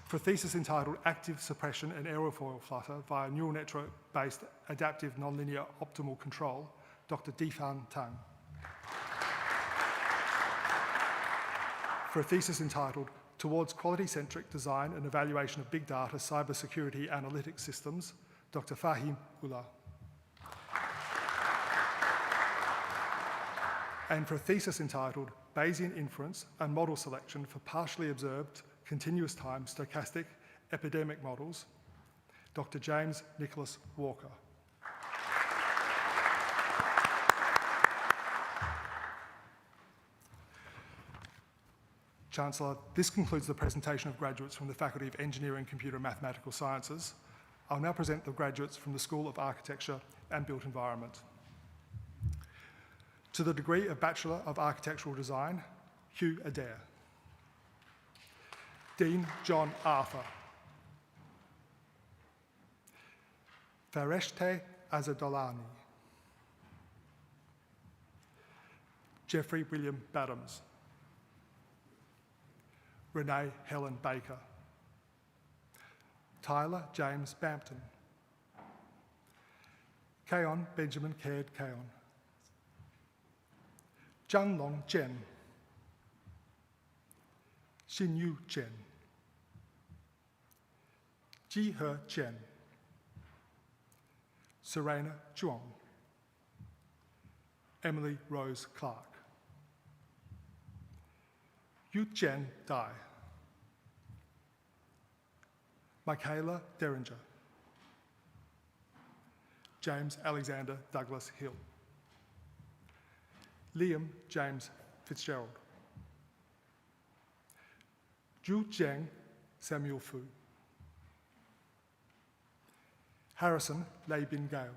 For a thesis entitled Active Suppression and Aerofoil Flutter via Neural Network-Based Adaptive Nonlinear Optimal Control, Dr. Difan Tang. For a thesis entitled Towards Quality-Centric Design and Evaluation of Big Data Cybersecurity Analytics Systems, Dr. Fahim Ullah. And for a thesis entitled Bayesian Inference and Model Selection for Partially Observed Continuous Time Stochastic Epidemic Models, Dr. James Nicholas Walker. Chancellor, this concludes the presentation of graduates from the Faculty of Engineering, Computer and Mathematical Sciences. I'll now present the graduates from the School of Architecture and Built Environment. To the degree of Bachelor of Architectural Design, Hugh Adair. Dean John Arthur. Fareshte Azadolani. Jeffrey William Badams. Renee Helen Baker. Tyler James Bampton. Keon Benjamin Caird Keon. Zhang Long Chen. Xin Yu Chen. Ji He Chen. Serena Zhuang. Emily Rose Clark. Yu Chen Dai. Michaela Derringer. James Alexander Douglas Hill. Liam James Fitzgerald. Zhu Jiang Samuel Fu. Harrison Lei Bin Gale.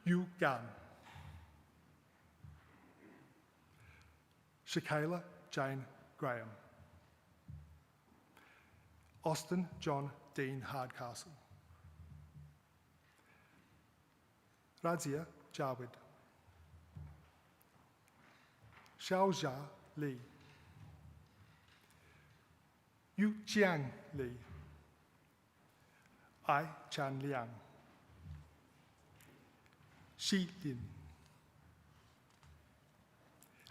Yu Gan. Shakayla Jane Graham. Austin John Dean Hardcastle. Razia Jawid. Xiaojia Li. Yu Jiang Li. Ai Chan Liang. Xi Lin.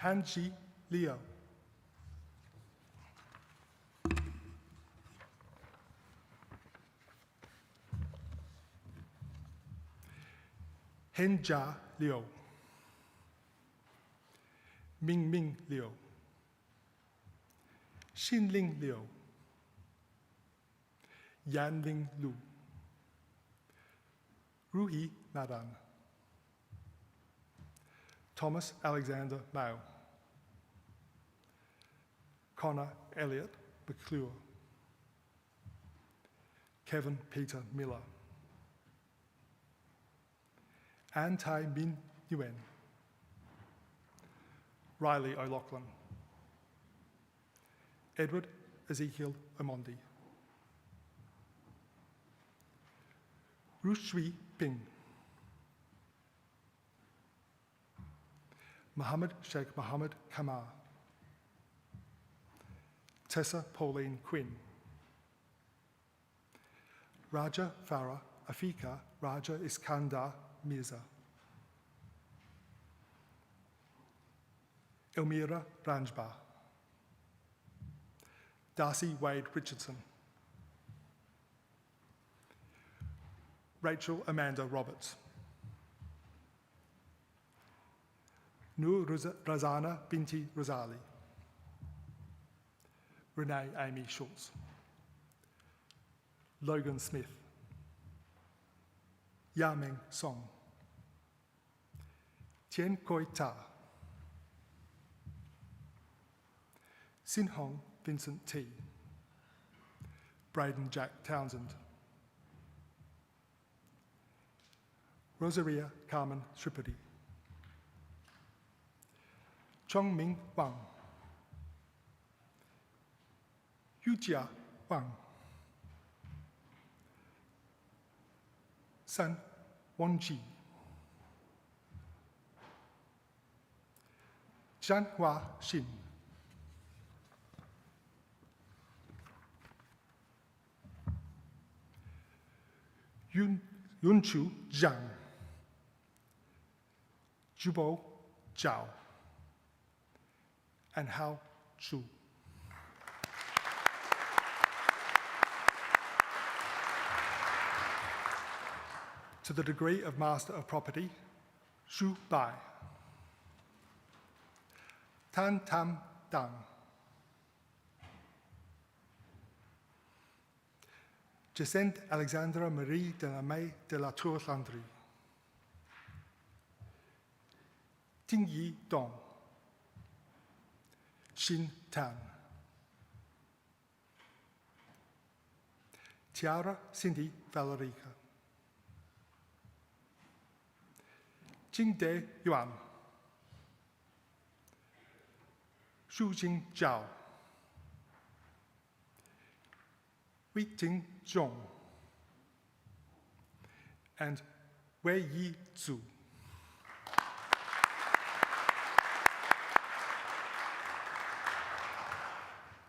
Hanji Liu. Henjia Liu. Mingming Liu. Xinling Liu. Yanling Lu. Ruhi Madan. Thomas Alexander Mao. Connor Elliott McClure. Kevin Peter Miller. An Tai Min Yuen. Riley O'Loughlin. Edward Ezekiel Omondi. Rushui Ping. Mohammed Sheikh Mohammed Kamar. Tessa Pauline Quinn. Raja Farah Afika Raja Iskandar Mirza. Elmira Ranjba. Darcy Wade Richardson. Rachel Amanda Roberts. Nur Razana Binti Razali. Renee Amy Schultz. Logan Smith. Yaming Song. Tien Koi Ta. Sin Hong Vincent T. Braden Jack Townsend. Rosaria Carmen Tripodi. Chong Ming Wang. Yujia Wang. San Wangji. Zhanhua Xin. Yunchu Zhang, Jubo Zhao, and Hao Zhu. To the degree of Master of Property, Shu Bai, Tan Tam Dang, Jacinthe Alexandra Marie de la May de la Tour Landry, Ting Yi Dong, Xin Tan, Tiara Cindy Valerica, Jingde Yuan, Shu Jing Zhao, Wei Jing Zhong, and Wei Yi Zhu.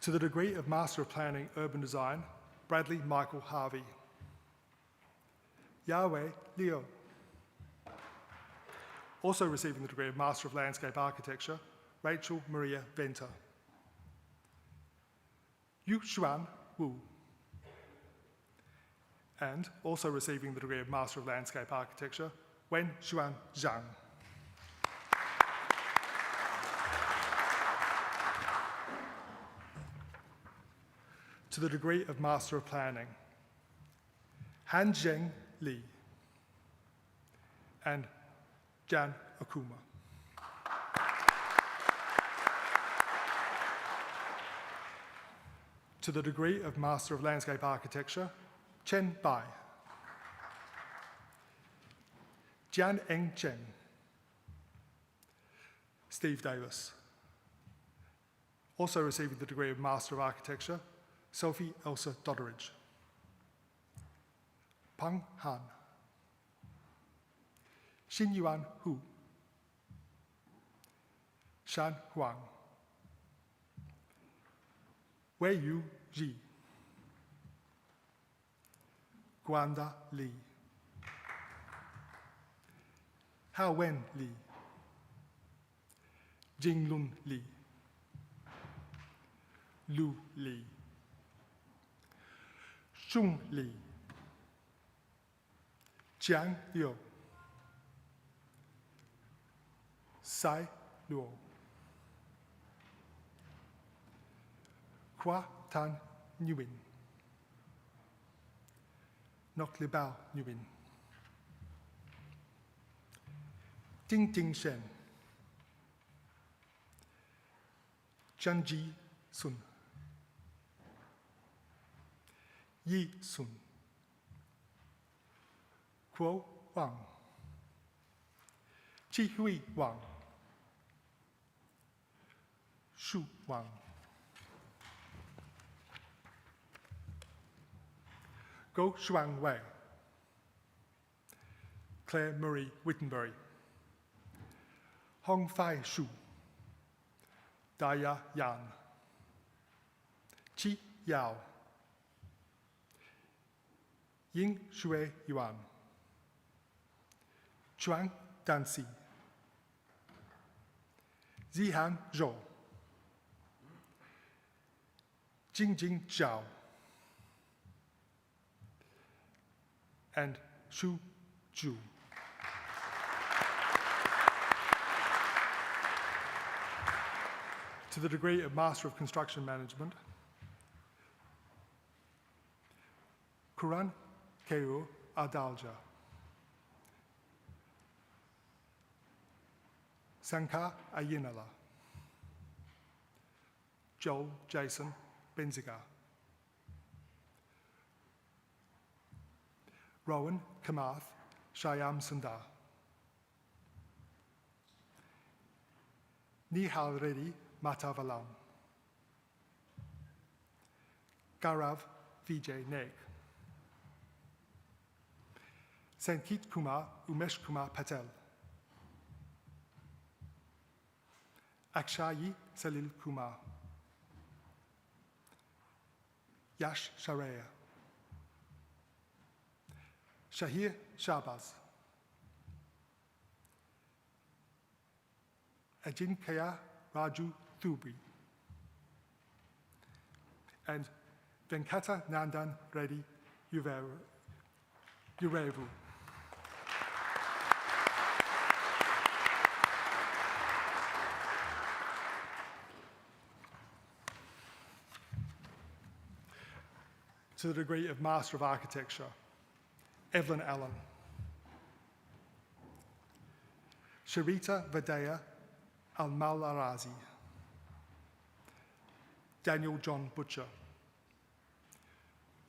To the degree of Master of Planning, Urban Design, Bradley Michael Harvey, Yahweh Liu. Also receiving the degree of Master of Landscape Architecture, Rachel Maria Venter, Yu Xuan Wu. And also receiving the degree of Master of Landscape Architecture, Wen Xuan Zhang. To the degree of Master of Planning, Han Zheng Li and Jan Akuma. To the degree of Master of Landscape Architecture, Chen Bai, Jian Eng Chen, Steve Davis. Also receiving the degree of Master of Architecture, Sophie Elsa Dodderidge, Peng Han, Xinyuan Hu, Shan Huang, Weiyu Ji, Guanda Li, Haowen Li, Jinglun Li, Lu Li, Zhong Li, Jiang Liu, Sai Luo, Hua Tan Nguyen, Nok Li Bao Nguyen, Ding Ding Shen, Zhang Ji Sun, Yi Sun, Kuo Wang, Chi Hui Wang, Shu Wang, Go Shuang Wei, Claire Marie Wittenberry, Hong Fai Shu, Daya Yan, Qi Yao, Ying Shui Yuan, Chuang Danxi, Zihan Zhou, Jingjing Zhao, and Shu Zhu. To the degree of Master of Construction Management, Kuran Keu Adalja, Sankar Ayinala, Joel Jason Benziga, Rowan Kamath Shyam Sundar, Nihal Reddy Matavalam, Gaurav Vijay Naik, Sankit Kumar Umesh Kumar Patel, Akshayi Salil Kumar, Yash Sharia, Shahir Shahbaz, Ajinkaya Raju Thubri, and Venkata Nandan Reddy Urevu. To the degree of Master of Architecture, Evelyn Allen, Sharita Vadea Al-Malarazi, Daniel John Butcher,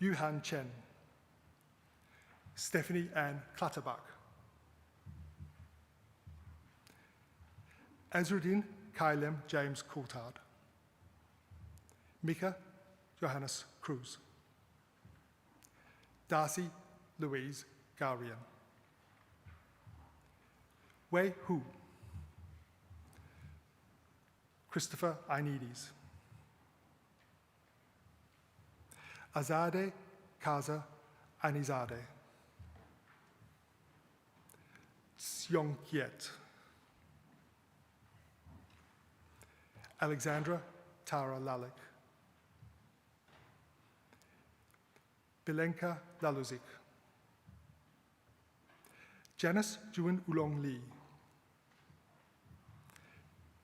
Yuhan Chen, Stephanie Ann Clutterbuck, Azruddin Kailem James Coulthard, Mika Johannes Cruz, Darcy Louise Garian, Wei Hu, Christopher Inides, Azadeh Kaza Anizadeh, Tsiong Kiet, Alexandra Tara Lalik, Belenka Laluzik, Janice Juan Ulong Lee,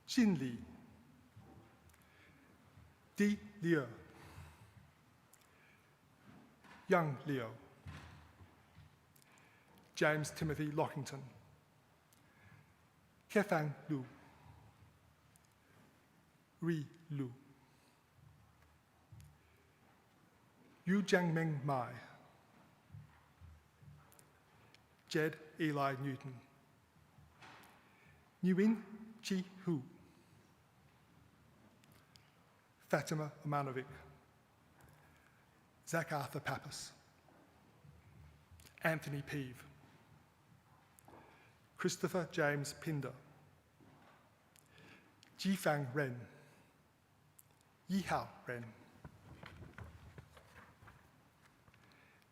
Jin Lee, Di Liu, Young Leo, James Timothy Lockington, Kefang Lu, Ri Lu, Yu Jiangming Mai, Jed Eli Newton, Nguyen Chi Hu, Fatima Omanovic, Zach Arthur Pappas, Anthony Peave, Christopher James Pinder, Jifang Ren, Yihao Ren,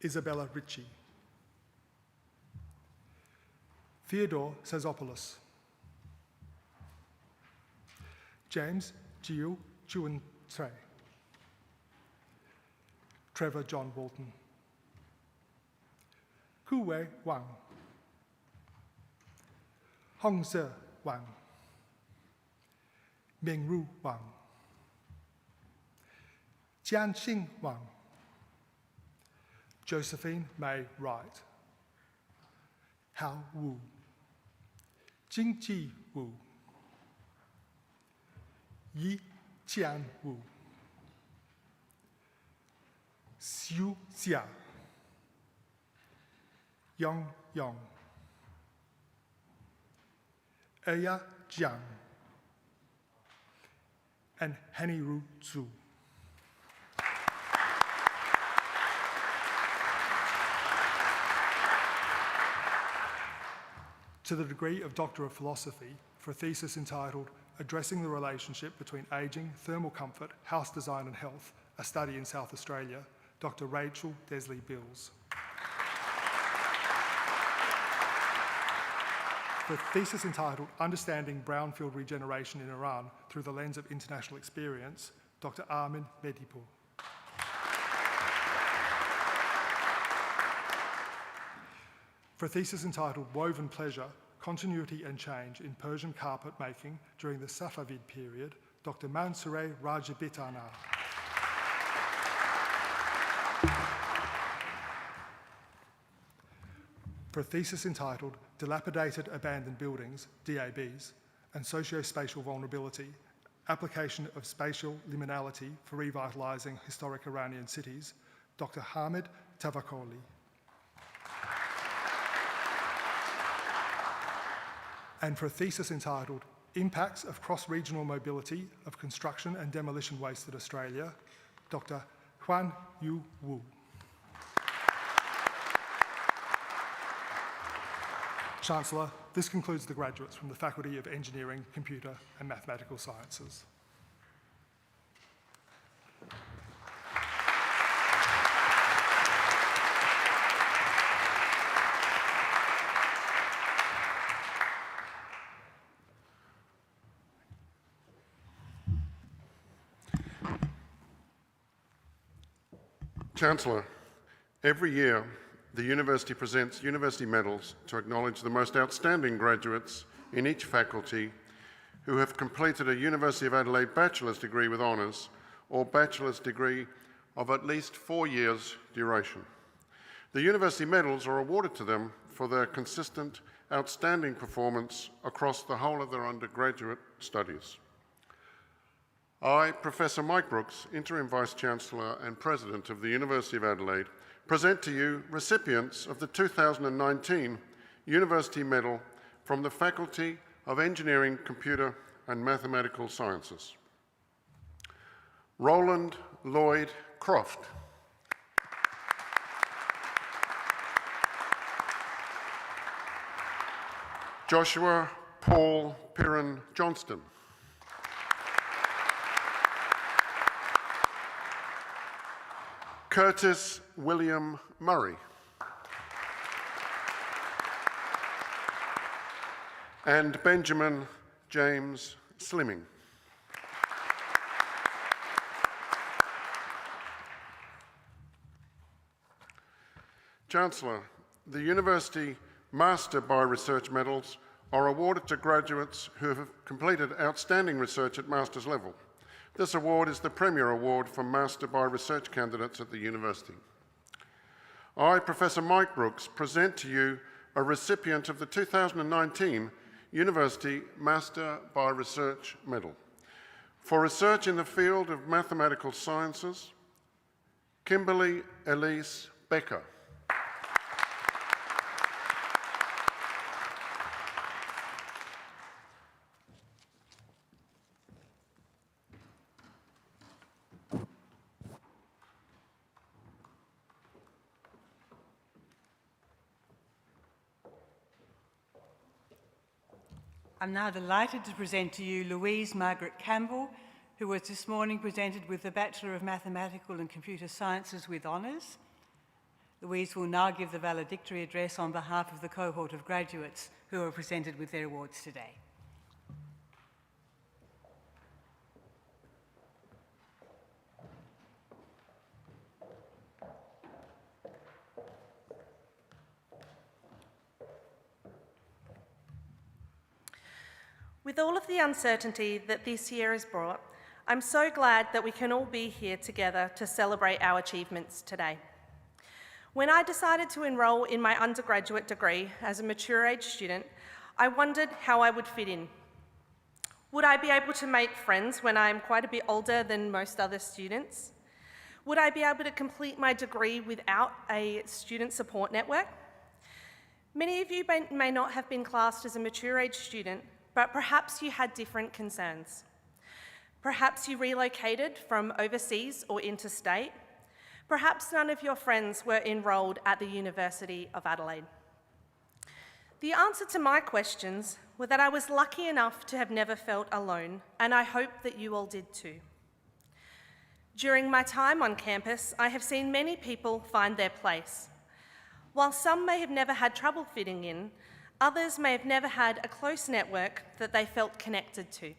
Isabella Ritchie, Theodore Sazopoulos, James Jiu Chuan Trey, Trevor John Walton, Kuwei Wang, Hongse Wang, Mingru Wang, Jianxing Wang, Josephine May Wright, Hao Wu, Jingji Wu, Yi Jian Wu, Xiu Xia, Yong Yong, Eya Jiang, and Haniru Zhu. To the degree of Doctor of Philosophy for a thesis entitled Addressing the Relationship Between Ageing, Thermal Comfort, House Design and Health, a Study in South Australia, Dr. Rachel Desley Bills. For a thesis entitled Understanding Brownfield Regeneration in Iran Through the Lens of International Experience, Dr. Armin Medipur. For a thesis entitled Woven Pleasure, Continuity and Change in Persian Carpet Making During the Safavid Period, Dr. Mansoureh Rajabitana. For a thesis entitled Dilapidated Abandoned Buildings, DABs, and Socio-Spatial Vulnerability, Application of Spatial Liminality for Revitalising Historic Iranian Cities, Dr. Hamid Tavakoli. And for a thesis entitled Impacts of Cross-Regional Mobility of Construction and Demolition Waste in Australia, Dr. Huan Yu Wu. Chancellor, this concludes the graduates from the Faculty of Engineering, Computer and Mathematical Sciences. Chancellor, every year the university presents university medals to acknowledge the most outstanding graduates in each faculty who have completed a University of Adelaide bachelor's degree with honours or bachelor's degree of at least 4 years duration. The university medals are awarded to them for their consistent, outstanding performance across the whole of their undergraduate studies. I, Professor Mike Brooks, Interim Vice-Chancellor and President of the University of Adelaide, present to you recipients of the 2019 University Medal from the Faculty of Engineering, Computer and Mathematical Sciences. Roland Lloyd Croft. Joshua Paul Piran Johnston. Curtis William Murray. And Benjamin James Slimming. Chancellor, the University Master by Research medals are awarded to graduates who have completed outstanding research at master's level. This award is the premier award for Master by Research candidates at the university. I, Professor Mike Brooks, present to you a recipient of the 2019 University Master by Research Medal for research in the field of mathematical sciences, Kimberly Elise Becker. I'm now delighted to present to you Louise Margaret Campbell, who was this morning presented with the Bachelor of Mathematical and Computer Sciences with honours. Louise will now give the valedictory address on behalf of the cohort of graduates who are presented with their awards today. With all of the uncertainty that this year has brought, I'm so glad that we can all be here together to celebrate our achievements today. When I decided to enrol in my undergraduate degree as a mature age student, I wondered how I would fit in. Would I be able to make friends when I'm quite a bit older than most other students? Would I be able to complete my degree without a student support network? Many of you may not have been classed as a mature age student, but perhaps you had different concerns. Perhaps you relocated from overseas or interstate. Perhaps none of your friends were enrolled at the University of Adelaide. The answer to my questions were that I was lucky enough to have never felt alone, and I hope that you all did too. During my time on campus, I have seen many people find their place. While some may have never had trouble fitting in, others may have never had a close network that they felt connected to.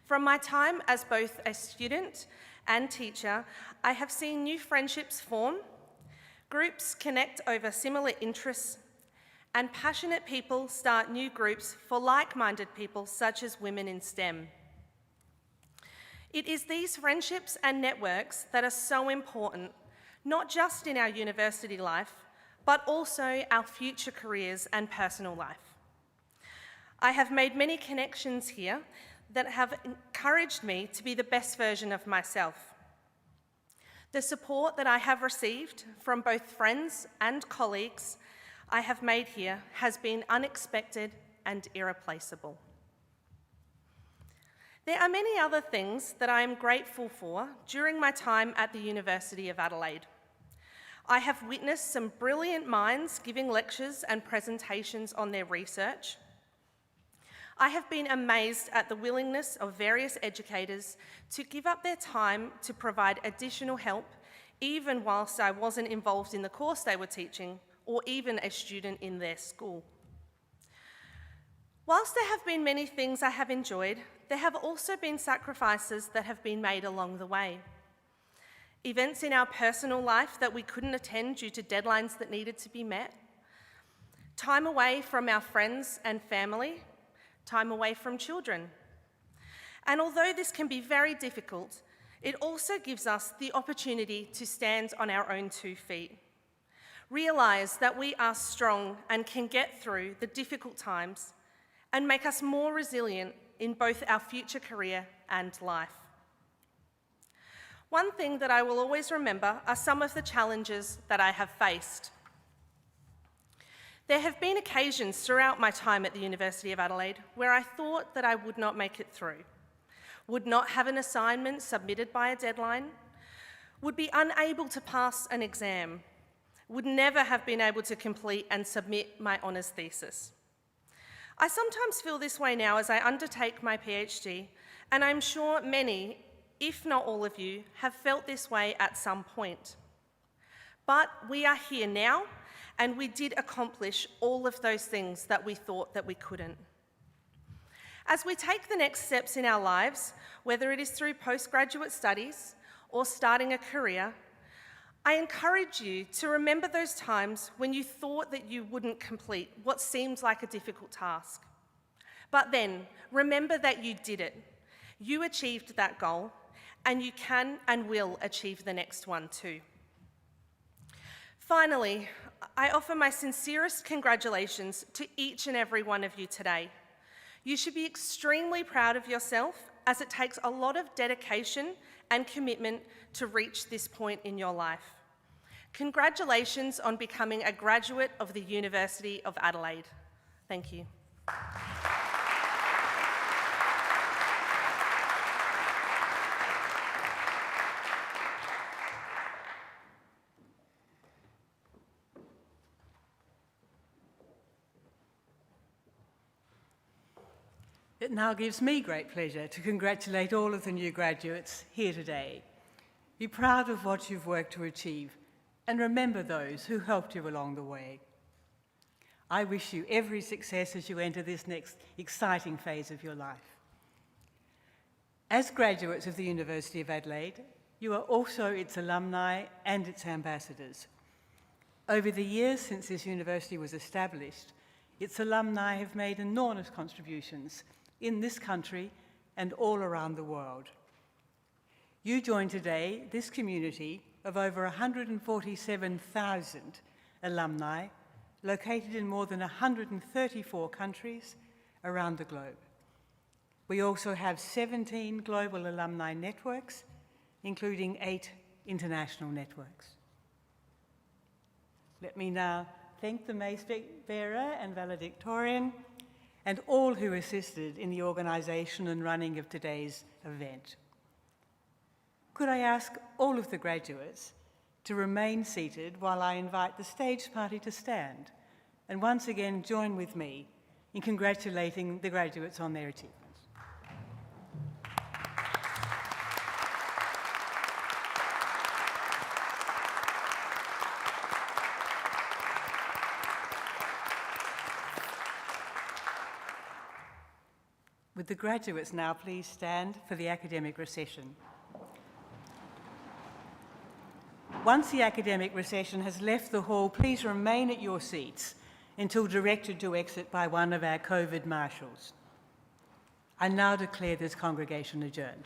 From my time as both a student and teacher, I have seen new friendships form, groups connect over similar interests, and passionate people start new groups for like-minded people such as women in STEM. It is these friendships and networks that are so important, not just in our university life, but also our future careers and personal life. I have made many connections here that have encouraged me to be the best version of myself. The support that I have received from both friends and colleagues I have made here has been unexpected and irreplaceable. There are many other things that I am grateful for during my time at the University of Adelaide. I have witnessed some brilliant minds giving lectures and presentations on their research. I have been amazed at the willingness of various educators to give up their time to provide additional help, even whilst I wasn't involved in the course they were teaching, or even a student in their school. Whilst there have been many things I have enjoyed, there have also been sacrifices that have been made along the way. events in our personal life that we couldn't attend due to deadlines that needed to be met, time away from our friends and family, time away from children. And although this can be very difficult, it also gives us the opportunity to stand on our own 2 feet. Realise that we are strong and can get through the difficult times and make us more resilient in both our future career and life. One thing that I will always remember are some of the challenges that I have faced. There have been occasions throughout my time at the University of Adelaide where I thought that I would not make it through, would not have an assignment submitted by a deadline, would be unable to pass an exam, would never have been able to complete and submit my honours thesis. I sometimes feel this way now as I undertake my PhD, and I'm sure many, if not all of you, have felt this way at some point. But we are here now, and we did accomplish all of those things that we thought that we couldn't. As we take the next steps in our lives, whether it is through postgraduate studies or starting a career, I encourage you to remember those times when you thought that you wouldn't complete what seems like a difficult task. But then, remember that you did it. You achieved that goal, and you can and will achieve the next one too. Finally, I offer my sincerest congratulations to each and every one of you today. You should be extremely proud of yourself, as it takes a lot of dedication and commitment to reach this point in your life. Congratulations on becoming a graduate of the University of Adelaide. Thank you. It now gives me great pleasure to congratulate all of the new graduates here today. Be proud of what you've worked to achieve and remember those who helped you along the way. I wish you every success as you enter this next exciting phase of your life. As graduates of the University of Adelaide, you are also its alumni and its ambassadors. Over the years since this university was established, its alumni have made enormous contributions in this country and all around the world. You join today this community of over 147,000 alumni located in more than 134 countries around the globe. We also have 17 global alumni networks, including 8 international networks. Let me now thank the mace bearer and valedictorian and all who assisted in the organisation and running of today's event. Could I ask all of the graduates to remain seated while I invite the stage party to stand and once again join with me in congratulating the graduates on their achievements. Would the graduates now please stand for the academic recession? Once the academic recession has left the hall, please remain at your seats until directed to exit by one of our COVID marshals. I now declare this congregation adjourned.